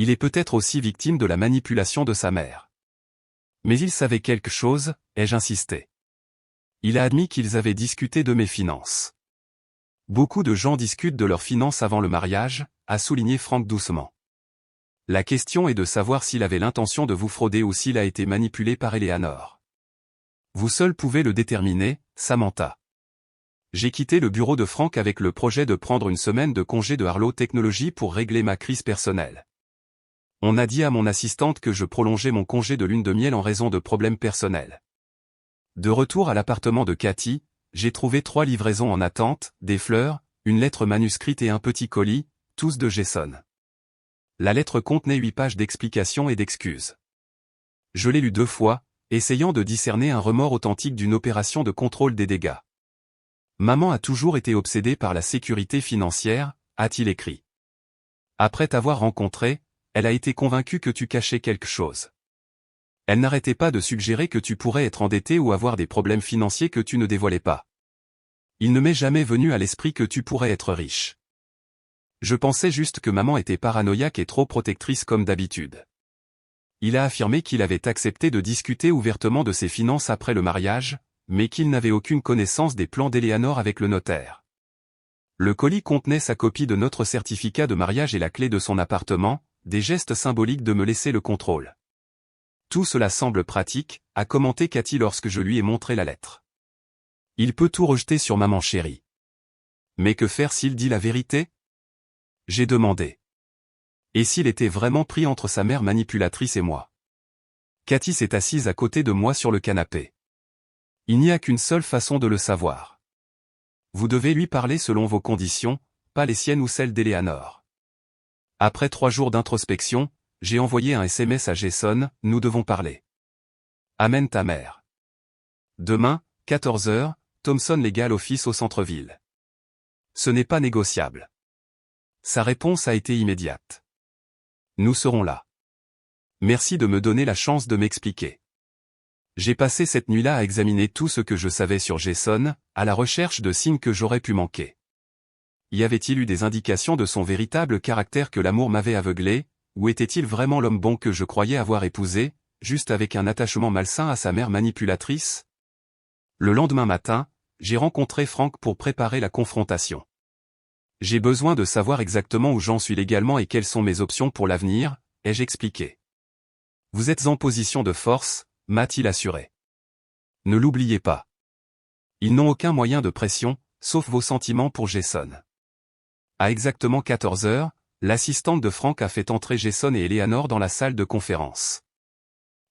Il est peut-être aussi victime de la manipulation de sa mère. Mais il savait quelque chose, ai-je insisté. Il a admis qu'ils avaient discuté de mes finances. Beaucoup de gens discutent de leurs finances avant le mariage, a souligné Frank doucement. La question est de savoir s'il avait l'intention de vous frauder ou s'il a été manipulé par Eleanor. Vous seul pouvez le déterminer, Samantha. J'ai quitté le bureau de Frank avec le projet de prendre une semaine de congé de Harlow Technologies pour régler ma crise personnelle. On a dit à mon assistante que je prolongeais mon congé de lune de miel en raison de problèmes personnels. De retour à l'appartement de Cathy, j'ai trouvé 3 livraisons en attente, des fleurs, une lettre manuscrite et un petit colis, tous de Jason. La lettre contenait 8 pages d'explications et d'excuses. Je l'ai lue 2 fois, essayant de discerner un remords authentique d'une opération de contrôle des dégâts. Maman a toujours été obsédée par la sécurité financière, a-t-il écrit. Après t'avoir rencontré, elle a été convaincue que tu cachais quelque chose. Elle n'arrêtait pas de suggérer que tu pourrais être endetté ou avoir des problèmes financiers que tu ne dévoilais pas. Il ne m'est jamais venu à l'esprit que tu pourrais être riche. Je pensais juste que maman était paranoïaque et trop protectrice comme d'habitude. Il a affirmé qu'il avait accepté de discuter ouvertement de ses finances après le mariage, mais qu'il n'avait aucune connaissance des plans d'Eleanor avec le notaire. Le colis contenait sa copie de notre certificat de mariage et la clé de son appartement, des gestes symboliques de me laisser le contrôle. Tout cela semble pratique, a commenté Cathy lorsque je lui ai montré la lettre. Il peut tout rejeter sur maman chérie. Mais que faire s'il dit la vérité? J'ai demandé. Et s'il était vraiment pris entre sa mère manipulatrice et moi? Cathy s'est assise à côté de moi sur le canapé. Il n'y a qu'une seule façon de le savoir. Vous devez lui parler selon vos conditions, pas les siennes ou celles d'Eleanor. Après 3 jours d'introspection, j'ai envoyé un SMS à Jason, nous devons parler. Amène ta mère. Demain, 14 h, Thomson Legal Office au centre-ville. Ce n'est pas négociable. Sa réponse a été immédiate. Nous serons là. Merci de me donner la chance de m'expliquer. J'ai passé cette nuit-là à examiner tout ce que je savais sur Jason, à la recherche de signes que j'aurais pu manquer. Y avait-il eu des indications de son véritable caractère que l'amour m'avait aveuglé, ou était-il vraiment l'homme bon que je croyais avoir épousé, juste avec un attachement malsain à sa mère manipulatrice? Le lendemain matin, j'ai rencontré Frank pour préparer la confrontation. J'ai besoin de savoir exactement où j'en suis légalement et quelles sont mes options pour l'avenir, ai-je expliqué. Vous êtes en position de force, m'a-t-il assuré. Ne l'oubliez pas. Ils n'ont aucun moyen de pression, sauf vos sentiments pour Jason. À exactement 14 h, l'assistante de Frank a fait entrer Jason et Eleanor dans la salle de conférence.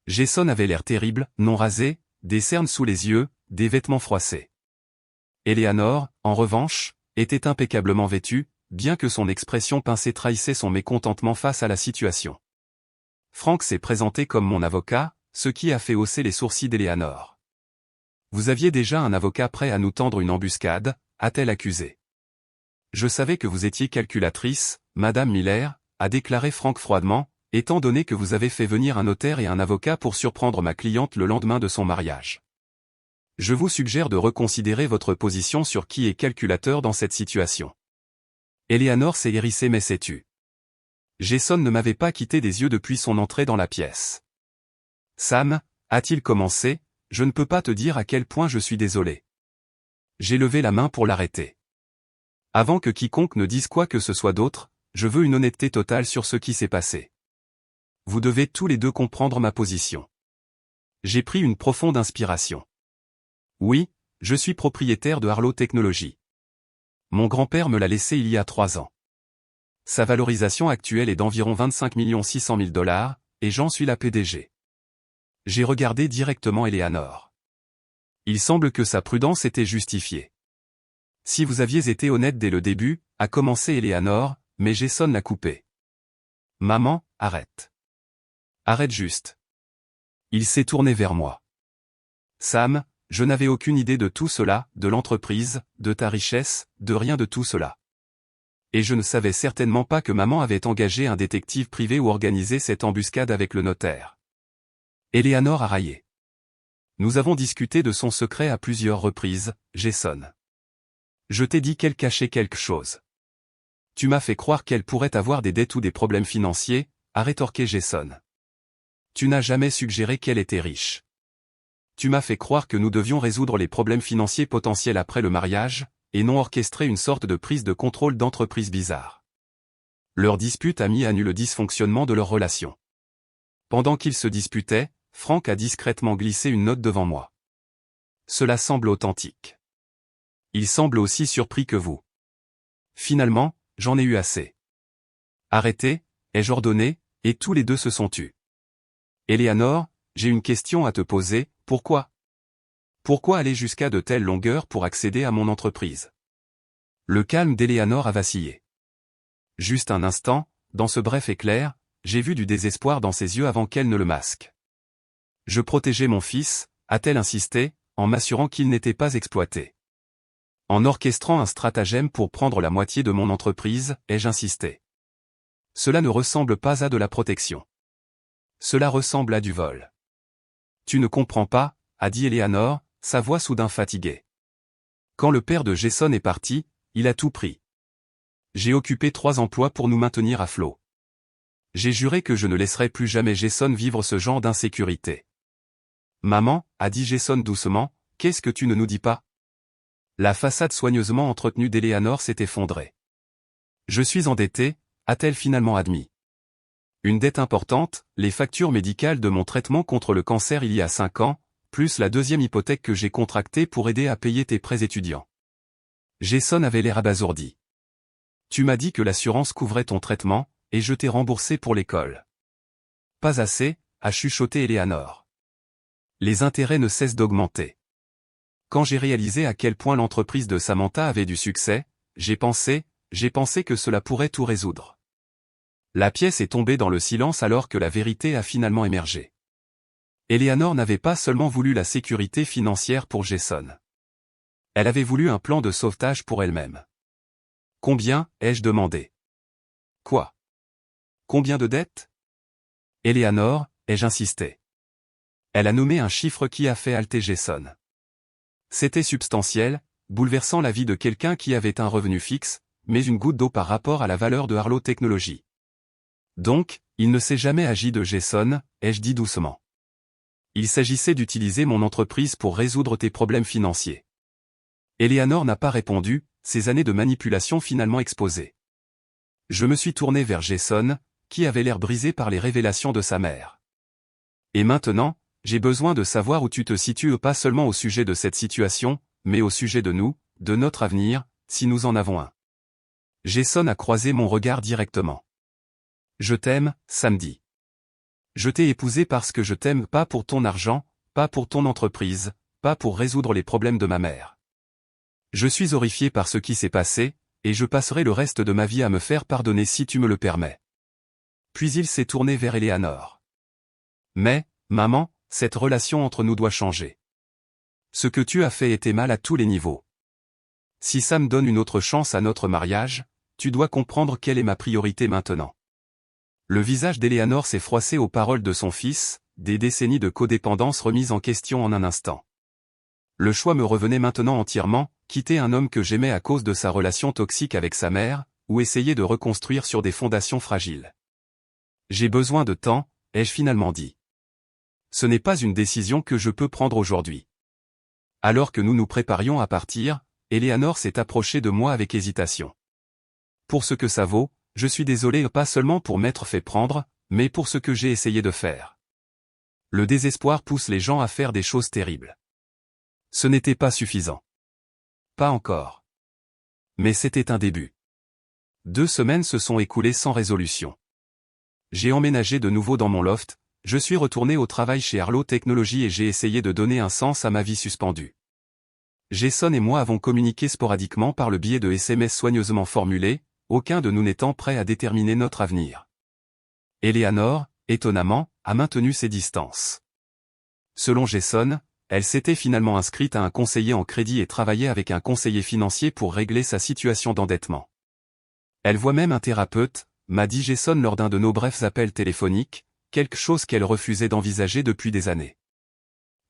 Jason avait l'air terrible, non rasé, des cernes sous les yeux, des vêtements froissés. Eleanor, en revanche, était impeccablement vêtue, bien que son expression pincée trahissait son mécontentement face à la situation. Frank s'est présenté comme mon avocat, ce qui a fait hausser les sourcils d'Eleanor. Vous aviez déjà un avocat prêt à nous tendre une embuscade, a-t-elle accusé. Je savais que vous étiez calculatrice, Madame Miller, a déclaré Frank froidement, étant donné que vous avez fait venir un notaire et un avocat pour surprendre ma cliente le lendemain de son mariage. Je vous suggère de reconsidérer votre position sur qui est calculateur dans cette situation. Eleanor s'est hérissée mais s'est tue. Jason ne m'avait pas quitté des yeux depuis son entrée dans la pièce. Sam, a-t-il commencé, je ne peux pas te dire à quel point je suis désolé. J'ai levé la main pour l'arrêter. Avant que quiconque ne dise quoi que ce soit d'autre, je veux une honnêteté totale sur ce qui s'est passé. Vous devez tous les deux comprendre ma position. J'ai pris une profonde inspiration. Oui, je suis propriétaire de Harlow Technologies. Mon grand-père me l'a laissé il y a 3 ans. Sa valorisation actuelle est d'environ 25 600 000 $, et j'en suis la PDG. J'ai regardé directement Eleanor. Il semble que sa prudence était justifiée. Si vous aviez été honnête dès le début, a commencé Eleanor, mais Jason l'a coupé. Maman, arrête. Arrête juste. Il s'est tourné vers moi. Sam, je n'avais aucune idée de tout cela, de l'entreprise, de ta richesse, de rien de tout cela. Et je ne savais certainement pas que maman avait engagé un détective privé ou organisé cette embuscade avec le notaire. Eleanor a raillé. Nous avons discuté de son secret à plusieurs reprises, Jason. Je t'ai dit qu'elle cachait quelque chose. Tu m'as fait croire qu'elle pourrait avoir des dettes ou des problèmes financiers, a rétorqué Jason. Tu n'as jamais suggéré qu'elle était riche. Tu m'as fait croire que nous devions résoudre les problèmes financiers potentiels après le mariage, et non orchestrer une sorte de prise de contrôle d'entreprise bizarre. Leur dispute a mis à nu le dysfonctionnement de leur relation. Pendant qu'ils se disputaient, Frank a discrètement glissé une note devant moi. Cela semble authentique. Il semble aussi surpris que vous. Finalement, j'en ai eu assez. Arrêtez, ai-je ordonné, et tous les deux se sont tus. Eleanor, j'ai une question à te poser, pourquoi? Pourquoi aller jusqu'à de telles longueurs pour accéder à mon entreprise? Le calme d'Eleanor a vacillé. Juste un instant, dans ce bref éclair, j'ai vu du désespoir dans ses yeux avant qu'elle ne le masque. Je protégeais mon fils, a-t-elle insisté, en m'assurant qu'il n'était pas exploité. En orchestrant un stratagème pour prendre la moitié de mon entreprise, ai-je insisté. Cela ne ressemble pas à de la protection. Cela ressemble à du vol. Tu ne comprends pas, a dit Eleanor, sa voix soudain fatiguée. Quand le père de Jason est parti, il a tout pris. J'ai occupé 3 emplois pour nous maintenir à flot. J'ai juré que je ne laisserai plus jamais Jason vivre ce genre d'insécurité. Maman, a dit Jason doucement, qu'est-ce que tu ne nous dis pas? La façade soigneusement entretenue d'Eleanor s'est effondrée. Je suis endetté, a-t-elle finalement admis. Une dette importante, les factures médicales de mon traitement contre le cancer il y a 5 ans, plus la 2e hypothèque que j'ai contractée pour aider à payer tes prêts étudiants. Jason avait l'air abasourdi. Tu m'as dit que l'assurance couvrait ton traitement, et je t'ai remboursé pour l'école. Pas assez, a chuchoté Eleanor. Les intérêts ne cessent d'augmenter. Quand j'ai réalisé à quel point l'entreprise de Samantha avait du succès, j'ai pensé que cela pourrait tout résoudre. La pièce est tombée dans le silence alors que la vérité a finalement émergé. Eleanor n'avait pas seulement voulu la sécurité financière pour Jason. Elle avait voulu un plan de sauvetage pour elle-même. Combien, ai-je demandé. Quoi? Combien de dettes? Eleanor, ai-je insisté. Elle a nommé un chiffre qui a fait halter Jason. C'était substantiel, bouleversant la vie de quelqu'un qui avait un revenu fixe, mais une goutte d'eau par rapport à la valeur de Arlo Technologies. Donc, il ne s'est jamais agi de Jason, ai-je dit doucement. Il s'agissait d'utiliser mon entreprise pour résoudre tes problèmes financiers. Eleanor n'a pas répondu, ses années de manipulation finalement exposées. Je me suis tourné vers Jason, qui avait l'air brisé par les révélations de sa mère. Et maintenant, j'ai besoin de savoir où tu te situes pas seulement au sujet de cette situation, mais au sujet de nous, de notre avenir, si nous en avons un. Jason a croisé mon regard directement. Je t'aime, samedi. Je t'ai épousé parce que je t'aime, pas pour ton argent, pas pour ton entreprise, pas pour résoudre les problèmes de ma mère. Je suis horrifié par ce qui s'est passé, et je passerai le reste de ma vie à me faire pardonner si tu me le permets. Puis il s'est tourné vers Eleanor. Mais, maman, cette relation entre nous doit changer. Ce que tu as fait était mal à tous les niveaux. Si Sam donne une autre chance à notre mariage, tu dois comprendre quelle est ma priorité maintenant. Le visage d'Eleanor s'est froissé aux paroles de son fils, des décennies de codépendance remises en question en un instant. Le choix me revenait maintenant entièrement, quitter un homme que j'aimais à cause de sa relation toxique avec sa mère, ou essayer de reconstruire sur des fondations fragiles. J'ai besoin de temps, ai-je finalement dit. Ce n'est pas une décision que je peux prendre aujourd'hui. Alors que nous nous préparions à partir, Eleanor s'est approchée de moi avec hésitation. Pour ce que ça vaut, je suis désolé pas seulement pour m'être fait prendre, mais pour ce que j'ai essayé de faire. Le désespoir pousse les gens à faire des choses terribles. Ce n'était pas suffisant. Pas encore. Mais c'était un début. 2 semaines se sont écoulées sans résolution. J'ai emménagé de nouveau dans mon loft, je suis retourné au travail chez Arlo Technologies et j'ai essayé de donner un sens à ma vie suspendue. Jason et moi avons communiqué sporadiquement par le biais de SMS soigneusement formulés, aucun de nous n'étant prêt à déterminer notre avenir. Eleanor, étonnamment, a maintenu ses distances. Selon Jason, elle s'était finalement inscrite à un conseiller en crédit et travaillait avec un conseiller financier pour régler sa situation d'endettement. Elle voit même un thérapeute, m'a dit Jason lors d'un de nos brefs appels téléphoniques, quelque chose qu'elle refusait d'envisager depuis des années.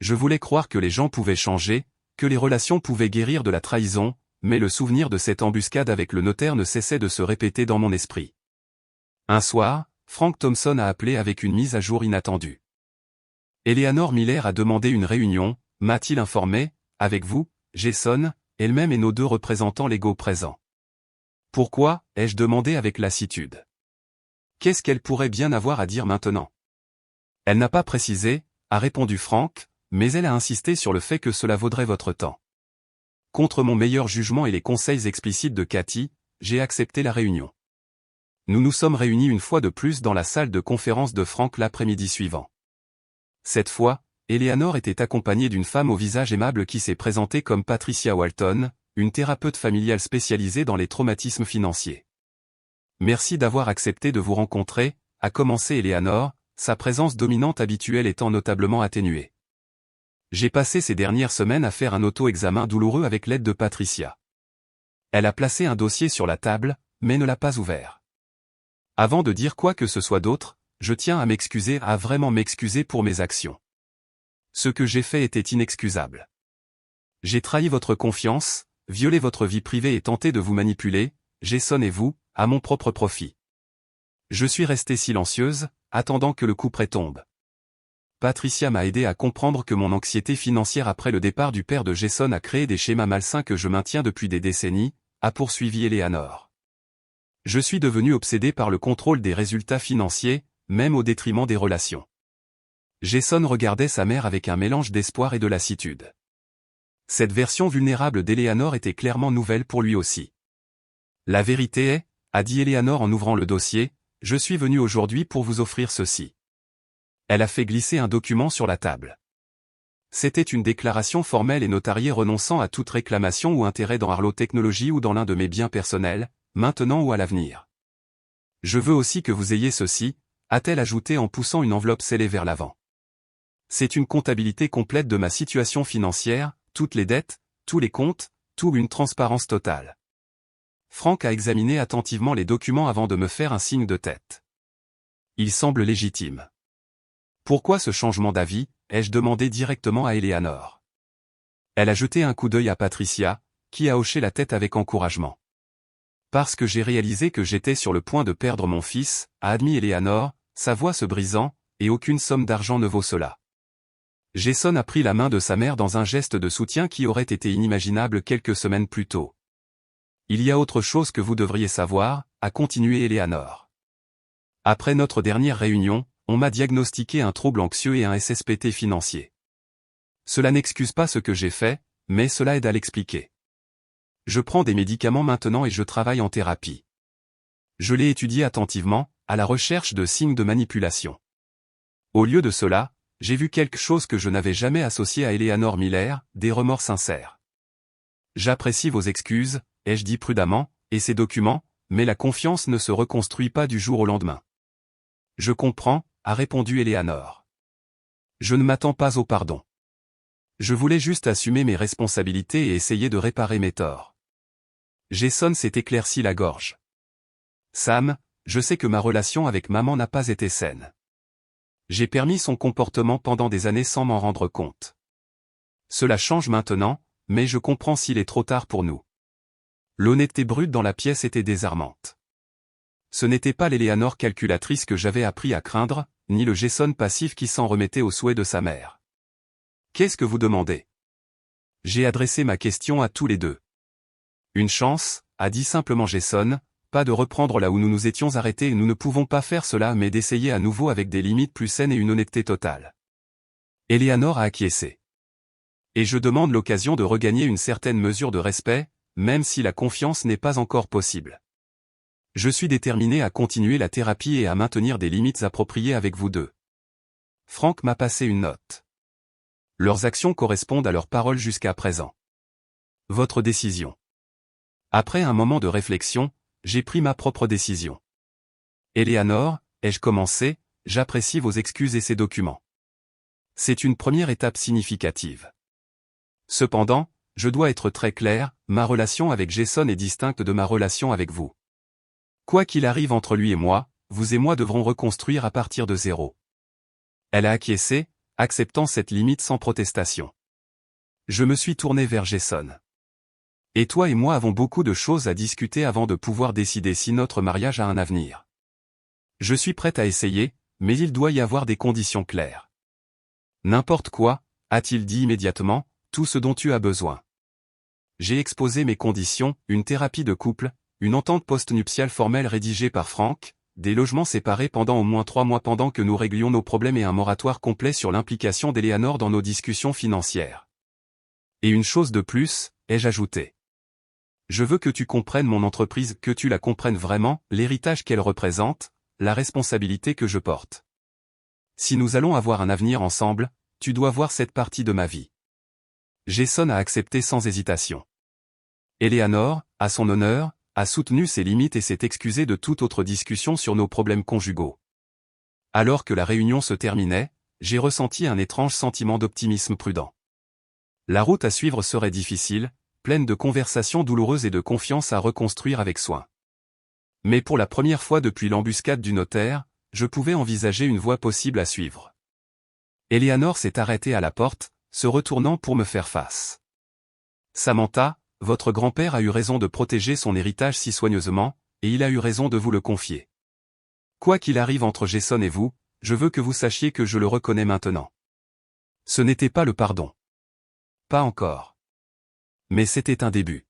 Je voulais croire que les gens pouvaient changer, que les relations pouvaient guérir de la trahison, mais le souvenir de cette embuscade avec le notaire ne cessait de se répéter dans mon esprit. Un soir, Frank Thompson a appelé avec une mise à jour inattendue. Eleanor Miller a demandé une réunion, m'a-t-il informé, avec vous, Jason, elle-même et nos 2 représentants légaux présents. Pourquoi, ai-je demandé avec lassitude. Qu'est-ce qu'elle pourrait bien avoir à dire maintenant? Elle n'a pas précisé, a répondu Frank, mais elle a insisté sur le fait que cela vaudrait votre temps. Contre mon meilleur jugement et les conseils explicites de Cathy, j'ai accepté la réunion. Nous nous sommes réunis une fois de plus dans la salle de conférence de Frank l'après-midi suivant. Cette fois, Eleanor était accompagnée d'une femme au visage aimable qui s'est présentée comme Patricia Walton, une thérapeute familiale spécialisée dans les traumatismes financiers. Merci d'avoir accepté de vous rencontrer, a commencé Eleanor, sa présence dominante habituelle étant notablement atténuée. J'ai passé ces dernières semaines à faire un auto-examen douloureux avec l'aide de Patricia. Elle a placé un dossier sur la table, mais ne l'a pas ouvert. Avant de dire quoi que ce soit d'autre, je tiens à vraiment m'excuser pour mes actions. Ce que j'ai fait était inexcusable. J'ai trahi votre confiance, violé votre vie privée et tenté de vous manipuler, Jason et vous, à mon propre profit. Je suis restée silencieuse, attendant que le couperet tombe. Patricia m'a aidé à comprendre que mon anxiété financière après le départ du père de Jason a créé des schémas malsains que je maintiens depuis des décennies, a poursuivi Eleanor. Je suis devenu obsédé par le contrôle des résultats financiers, même au détriment des relations. Jason regardait sa mère avec un mélange d'espoir et de lassitude. Cette version vulnérable d'Eleanor était clairement nouvelle pour lui aussi. La vérité est, a dit Eleanor en ouvrant le dossier, je suis venu aujourd'hui pour vous offrir ceci. Elle a fait glisser un document sur la table. C'était une déclaration formelle et notariée renonçant à toute réclamation ou intérêt dans Arlo Technologies ou dans l'un de mes biens personnels, maintenant ou à l'avenir. Je veux aussi que vous ayez ceci, a-t-elle ajouté en poussant une enveloppe scellée vers l'avant. C'est une comptabilité complète de ma situation financière, toutes les dettes, tous les comptes, tout une transparence totale. Frank a examiné attentivement les documents avant de me faire un signe de tête. Il semble légitime. Pourquoi ce changement d'avis, ai-je demandé directement à Eleanor. Elle a jeté un coup d'œil à Patricia, qui a hoché la tête avec encouragement. Parce que j'ai réalisé que j'étais sur le point de perdre mon fils, a admis Eleanor, sa voix se brisant, et aucune somme d'argent ne vaut cela. Jason a pris la main de sa mère dans un geste de soutien qui aurait été inimaginable quelques semaines plus tôt. Il y a autre chose que vous devriez savoir, a continué Eleanor. Après notre dernière réunion, on m'a diagnostiqué un trouble anxieux et un SSPT financier. Cela n'excuse pas ce que j'ai fait, mais cela aide à l'expliquer. Je prends des médicaments maintenant et je travaille en thérapie. Je l'ai étudié attentivement, à la recherche de signes de manipulation. Au lieu de cela, j'ai vu quelque chose que je n'avais jamais associé à Eleanor Miller, des remords sincères. J'apprécie vos excuses, ai-je dit prudemment, et ces documents, mais la confiance ne se reconstruit pas du jour au lendemain. Je comprends, a répondu Eleanor. Je ne m'attends pas au pardon. Je voulais juste assumer mes responsabilités et essayer de réparer mes torts. Jason s'est éclairci la gorge. Sam, je sais que ma relation avec maman n'a pas été saine. J'ai permis son comportement pendant des années sans m'en rendre compte. Cela change maintenant, mais je comprends s'il est trop tard pour nous. L'honnêteté brute dans la pièce était désarmante. Ce n'était pas l'Eleanor calculatrice que j'avais appris à craindre, ni le Jason passif qui s'en remettait aux souhaits de sa mère. Qu'est-ce que vous demandez? J'ai adressé ma question à tous les deux. Une chance, a dit simplement Jason, pas de reprendre là où nous nous étions arrêtés et nous ne pouvons pas faire cela mais d'essayer à nouveau avec des limites plus saines et une honnêteté totale. Eleanor a acquiescé. Et je demande l'occasion de regagner une certaine mesure de respect, même si la confiance n'est pas encore possible. Je suis déterminé à continuer la thérapie et à maintenir des limites appropriées avec vous deux. Frank m'a passé une note. Leurs actions correspondent à leurs paroles jusqu'à présent. Votre décision. Après un moment de réflexion, j'ai pris ma propre décision. Eleanor, ai-je commencé, j'apprécie vos excuses et ces documents. C'est une première étape significative. Cependant, je dois être très clair, ma relation avec Jason est distincte de ma relation avec vous. Quoi qu'il arrive entre lui et moi, vous et moi devrons reconstruire à partir de zéro. Elle a acquiescé, acceptant cette limite sans protestation. Je me suis tourné vers Jason. Et toi et moi avons beaucoup de choses à discuter avant de pouvoir décider si notre mariage a un avenir. Je suis prête à essayer, mais il doit y avoir des conditions claires. N'importe quoi, a-t-il dit immédiatement, tout ce dont tu as besoin. J'ai exposé mes conditions, une thérapie de couple, une entente post-nuptiale formelle rédigée par Frank, des logements séparés pendant au moins 3 mois pendant que nous réglions nos problèmes et un moratoire complet sur l'implication d'Eleanor dans nos discussions financières. Et une chose de plus, ai-je ajouté. Je veux que tu comprennes mon entreprise, que tu la comprennes vraiment, l'héritage qu'elle représente, la responsabilité que je porte. Si nous allons avoir un avenir ensemble, tu dois voir cette partie de ma vie. Jason a accepté sans hésitation. Eleanor, à son honneur, a soutenu ses limites et s'est excusée de toute autre discussion sur nos problèmes conjugaux. Alors que la réunion se terminait, j'ai ressenti un étrange sentiment d'optimisme prudent. La route à suivre serait difficile, pleine de conversations douloureuses et de confiance à reconstruire avec soin. Mais pour la première fois depuis l'embuscade du notaire, je pouvais envisager une voie possible à suivre. Eleanor s'est arrêtée à la porte, se retournant pour me faire face. Samantha, votre grand-père a eu raison de protéger son héritage si soigneusement, et il a eu raison de vous le confier. Quoi qu'il arrive entre Jason et vous, je veux que vous sachiez que je le reconnais maintenant. Ce n'était pas le pardon. Pas encore. Mais c'était un début.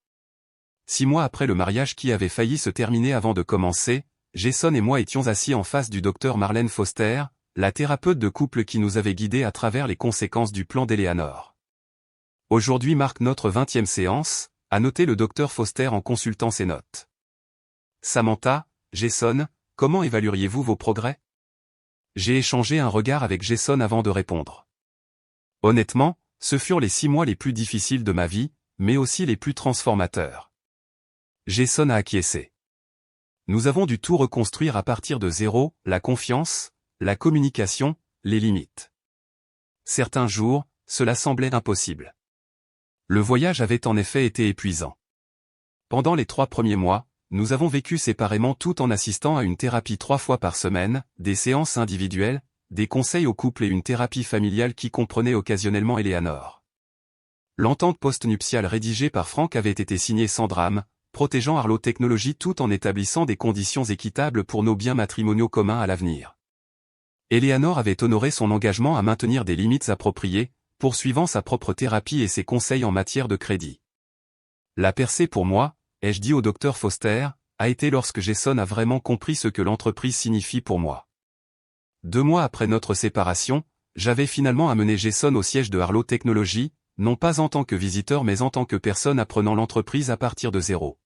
6 mois après le mariage qui avait failli se terminer avant de commencer, Jason et moi étions assis en face du docteur Marlène Foster, la thérapeute de couple qui nous avait guidés à travers les conséquences du plan d'Eleanor. Aujourd'hui marque notre 20e séance, a noté le docteur Foster en consultant ses notes. Samantha, Jason, comment évalueriez-vous vos progrès? J'ai échangé un regard avec Jason avant de répondre. Honnêtement, ce furent les 6 mois les plus difficiles de ma vie, mais aussi les plus transformateurs. Jason a acquiescé. Nous avons dû tout reconstruire à partir de zéro, la confiance, la communication, les limites. Certains jours, cela semblait impossible. Le voyage avait en effet été épuisant. Pendant les 3 premiers mois, nous avons vécu séparément tout en assistant à une thérapie 3 fois par semaine, des séances individuelles, des conseils au couple et une thérapie familiale qui comprenait occasionnellement Eleanor. L'entente post-nuptiale rédigée par Frank avait été signée sans drame, protégeant Arlo Technologies tout en établissant des conditions équitables pour nos biens matrimoniaux communs à l'avenir. Eleanor avait honoré son engagement à maintenir des limites appropriées, poursuivant sa propre thérapie et ses conseils en matière de crédit. La percée pour moi, ai-je dit au Dr Foster, a été lorsque Jason a vraiment compris ce que l'entreprise signifie pour moi. 2 mois après notre séparation, j'avais finalement amené Jason au siège de Arlo Technologies, non pas en tant que visiteur mais en tant que personne apprenant l'entreprise à partir de zéro.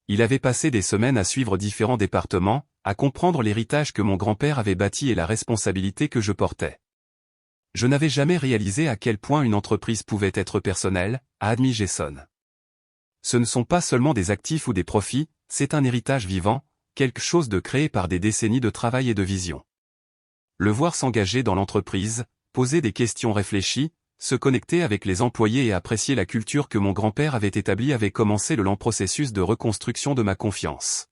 Il avait passé des semaines à suivre différents départements, à comprendre l'héritage que mon grand-père avait bâti et la responsabilité que je portais. Je n'avais jamais réalisé à quel point une entreprise pouvait être personnelle, a admis Jason. Ce ne sont pas seulement des actifs ou des profits, c'est un héritage vivant, quelque chose de créé par des décennies de travail et de vision. Le voir s'engager dans l'entreprise, poser des questions réfléchies, se connecter avec les employés et apprécier la culture que mon grand-père avait établie avait commencé le lent processus de reconstruction de ma confiance.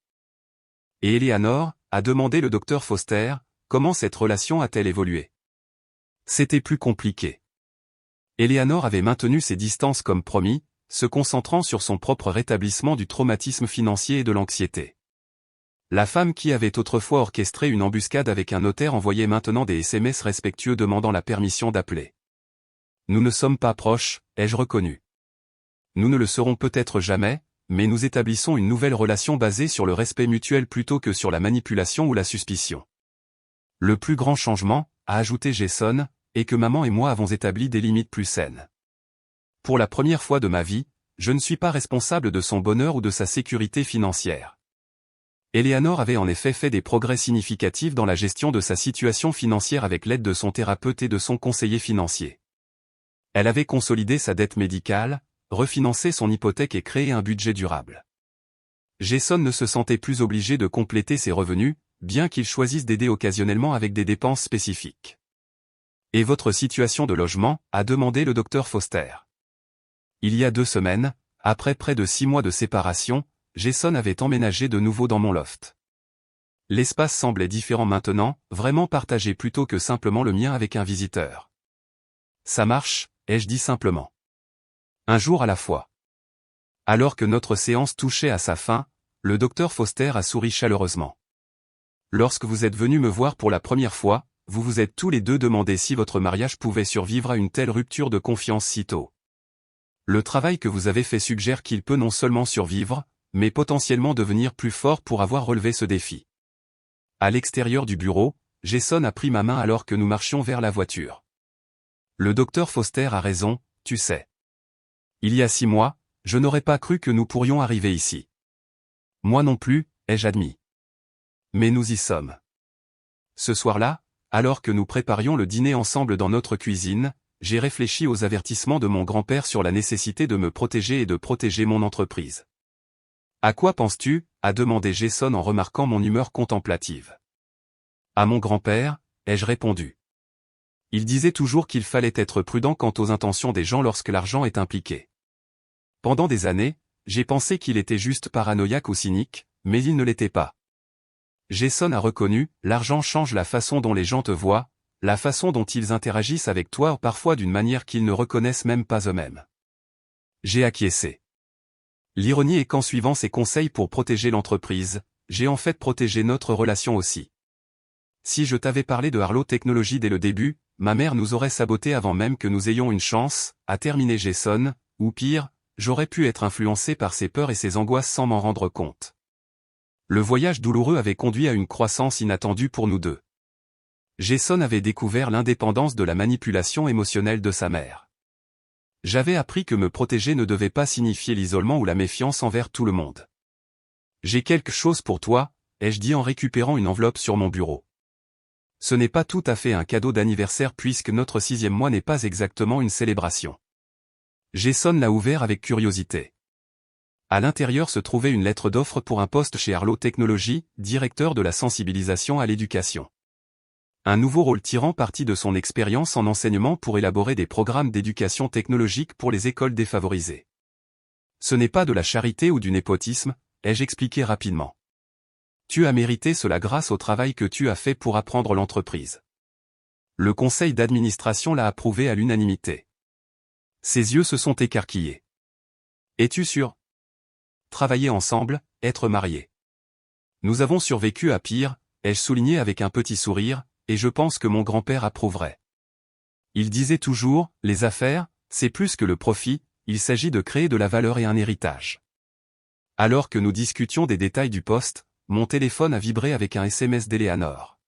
Et Eleanor, a demandé le Dr Foster, comment cette relation a-t-elle évolué? C'était plus compliqué. Eleanor avait maintenu ses distances comme promis, se concentrant sur son propre rétablissement du traumatisme financier et de l'anxiété. La femme qui avait autrefois orchestré une embuscade avec un notaire envoyait maintenant des SMS respectueux demandant la permission d'appeler. Nous ne sommes pas proches, ai-je reconnu. Nous ne le serons peut-être jamais, mais nous établissons une nouvelle relation basée sur le respect mutuel plutôt que sur la manipulation ou la suspicion. Le plus grand changement, a ajouté Jason, est que maman et moi avons établi des limites plus saines. Pour la première fois de ma vie, je ne suis pas responsable de son bonheur ou de sa sécurité financière. Eleanor avait en effet fait des progrès significatifs dans la gestion de sa situation financière avec l'aide de son thérapeute et de son conseiller financier. Elle avait consolidé sa dette médicale, refinancé son hypothèque et créé un budget durable. Jason ne se sentait plus obligé de compléter ses revenus, bien qu'il choisisse d'aider occasionnellement avec des dépenses spécifiques. Et votre situation de logement, a demandé le Dr Foster. Il y a 2 semaines, après près de 6 mois de séparation, Jason avait emménagé de nouveau dans mon loft. L'espace semblait différent maintenant, vraiment partagé plutôt que simplement le mien avec un visiteur. Ça marche, ai-je dit simplement. Un jour à la fois. Alors que notre séance touchait à sa fin, le Dr Foster a souri chaleureusement. Lorsque vous êtes venu me voir pour la première fois, vous vous êtes tous les deux demandé si votre mariage pouvait survivre à une telle rupture de confiance si tôt. Le travail que vous avez fait suggère qu'il peut non seulement survivre, mais potentiellement devenir plus fort pour avoir relevé ce défi. À l'extérieur du bureau, Jason a pris ma main alors que nous marchions vers la voiture. Le Dr Foster a raison, tu sais. Il y a 6 mois, je n'aurais pas cru que nous pourrions arriver ici. Moi non plus, ai-je admis. Mais nous y sommes. Ce soir-là, alors que nous préparions le dîner ensemble dans notre cuisine, j'ai réfléchi aux avertissements de mon grand-père sur la nécessité de me protéger et de protéger mon entreprise. À quoi penses-tu? A demandé Jason en remarquant mon humeur contemplative. À mon grand-père, ai-je répondu. Il disait toujours qu'il fallait être prudent quant aux intentions des gens lorsque l'argent est impliqué. Pendant des années, j'ai pensé qu'il était juste paranoïaque ou cynique, mais il ne l'était pas. Jason a reconnu, l'argent change la façon dont les gens te voient, la façon dont ils interagissent avec toi parfois d'une manière qu'ils ne reconnaissent même pas eux-mêmes. J'ai acquiescé. L'ironie est qu'en suivant ses conseils pour protéger l'entreprise, j'ai en fait protégé notre relation aussi. Si je t'avais parlé de Arlo Technologies dès le début, ma mère nous aurait saboté avant même que nous ayons une chance, a terminé Jason, ou pire, j'aurais pu être influencé par ses peurs et ses angoisses sans m'en rendre compte. Le voyage douloureux avait conduit à une croissance inattendue pour nous deux. Jason avait découvert l'indépendance de la manipulation émotionnelle de sa mère. J'avais appris que me protéger ne devait pas signifier l'isolement ou la méfiance envers tout le monde. J'ai quelque chose pour toi, ai-je dit en récupérant une enveloppe sur mon bureau. Ce n'est pas tout à fait un cadeau d'anniversaire puisque notre 6e mois n'est pas exactement une célébration. Jason l'a ouvert avec curiosité. À l'intérieur se trouvait une lettre d'offre pour un poste chez Arlo Technologies, directeur de la sensibilisation à l'éducation. Un nouveau rôle tirant parti de son expérience en enseignement pour élaborer des programmes d'éducation technologique pour les écoles défavorisées. Ce n'est pas de la charité ou du népotisme, ai-je expliqué rapidement. Tu as mérité cela grâce au travail que tu as fait pour apprendre l'entreprise. Le conseil d'administration l'a approuvé à l'unanimité. Ses yeux se sont écarquillés. Es-tu sûr? Travailler ensemble, être mariés. Nous avons survécu à pire, ai-je souligné avec un petit sourire, et je pense que mon grand-père approuverait. Il disait toujours, les affaires, c'est plus que le profit, il s'agit de créer de la valeur et un héritage. Alors que nous discutions des détails du poste, mon téléphone a vibré avec un SMS d'Eleanor.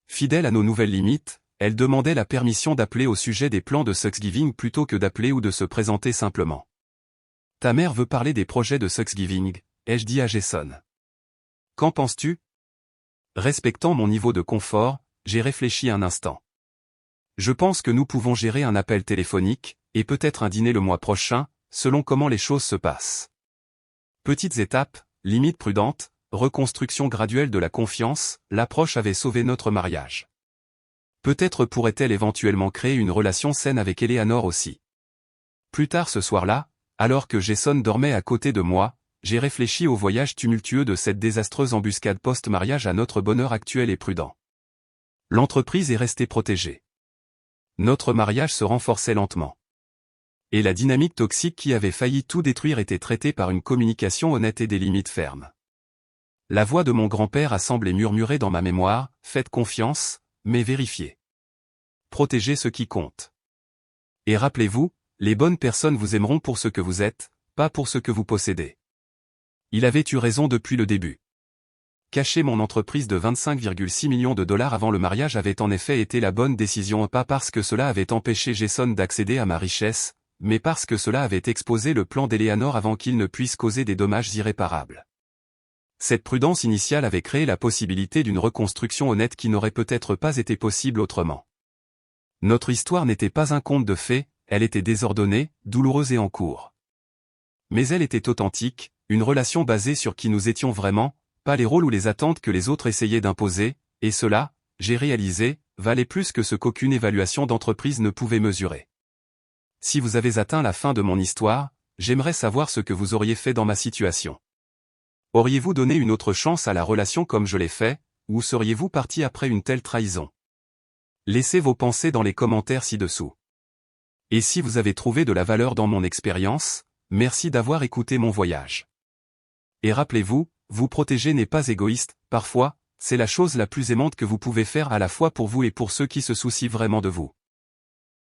Fidèle à nos nouvelles limites, elle demandait la permission d'appeler au sujet des plans de Thanksgiving plutôt que d'appeler ou de se présenter simplement. Ta mère veut parler des projets de Thanksgiving, ai-je dit à Jason. Qu'en penses-tu? Respectant mon niveau de confort, j'ai réfléchi un instant. Je pense que nous pouvons gérer un appel téléphonique, et peut-être un dîner le mois prochain, selon comment les choses se passent. Petites étapes, limites prudentes, reconstruction graduelle de la confiance, l'approche avait sauvé notre mariage. Peut-être pourrait-elle éventuellement créer une relation saine avec Eleanor aussi. Plus tard ce soir-là, alors que Jason dormait à côté de moi, j'ai réfléchi au voyage tumultueux de cette désastreuse embuscade post-mariage à notre bonheur actuel et prudent. L'entreprise est restée protégée. Notre mariage se renforçait lentement. Et la dynamique toxique qui avait failli tout détruire était traitée par une communication honnête et des limites fermes. La voix de mon grand-père a semblé murmurer dans ma mémoire, faites confiance, mais vérifiez. Protégez ce qui compte. Et rappelez-vous, les bonnes personnes vous aimeront pour ce que vous êtes, pas pour ce que vous possédez. Il avait eu raison depuis le début. Cacher mon entreprise de 25,6 millions de dollars avant le mariage avait en effet été la bonne décision, pas parce que cela avait empêché Jason d'accéder à ma richesse, mais parce que cela avait exposé le plan d'Eleanor avant qu'il ne puisse causer des dommages irréparables. Cette prudence initiale avait créé la possibilité d'une reconstruction honnête qui n'aurait peut-être pas été possible autrement. Notre histoire n'était pas un conte de fées, elle était désordonnée, douloureuse et en cours. Mais elle était authentique, une relation basée sur qui nous étions vraiment, pas les rôles ou les attentes que les autres essayaient d'imposer, et cela, j'ai réalisé, valait plus que ce qu'aucune évaluation d'entreprise ne pouvait mesurer. Si vous avez atteint la fin de mon histoire, j'aimerais savoir ce que vous auriez fait dans ma situation. Auriez-vous donné une autre chance à la relation comme je l'ai fait, ou seriez-vous parti après une telle trahison? Laissez vos pensées dans les commentaires ci-dessous. Et si vous avez trouvé de la valeur dans mon expérience, merci d'avoir écouté mon voyage. Et rappelez-vous, vous protéger n'est pas égoïste, parfois, c'est la chose la plus aimante que vous pouvez faire à la fois pour vous et pour ceux qui se soucient vraiment de vous.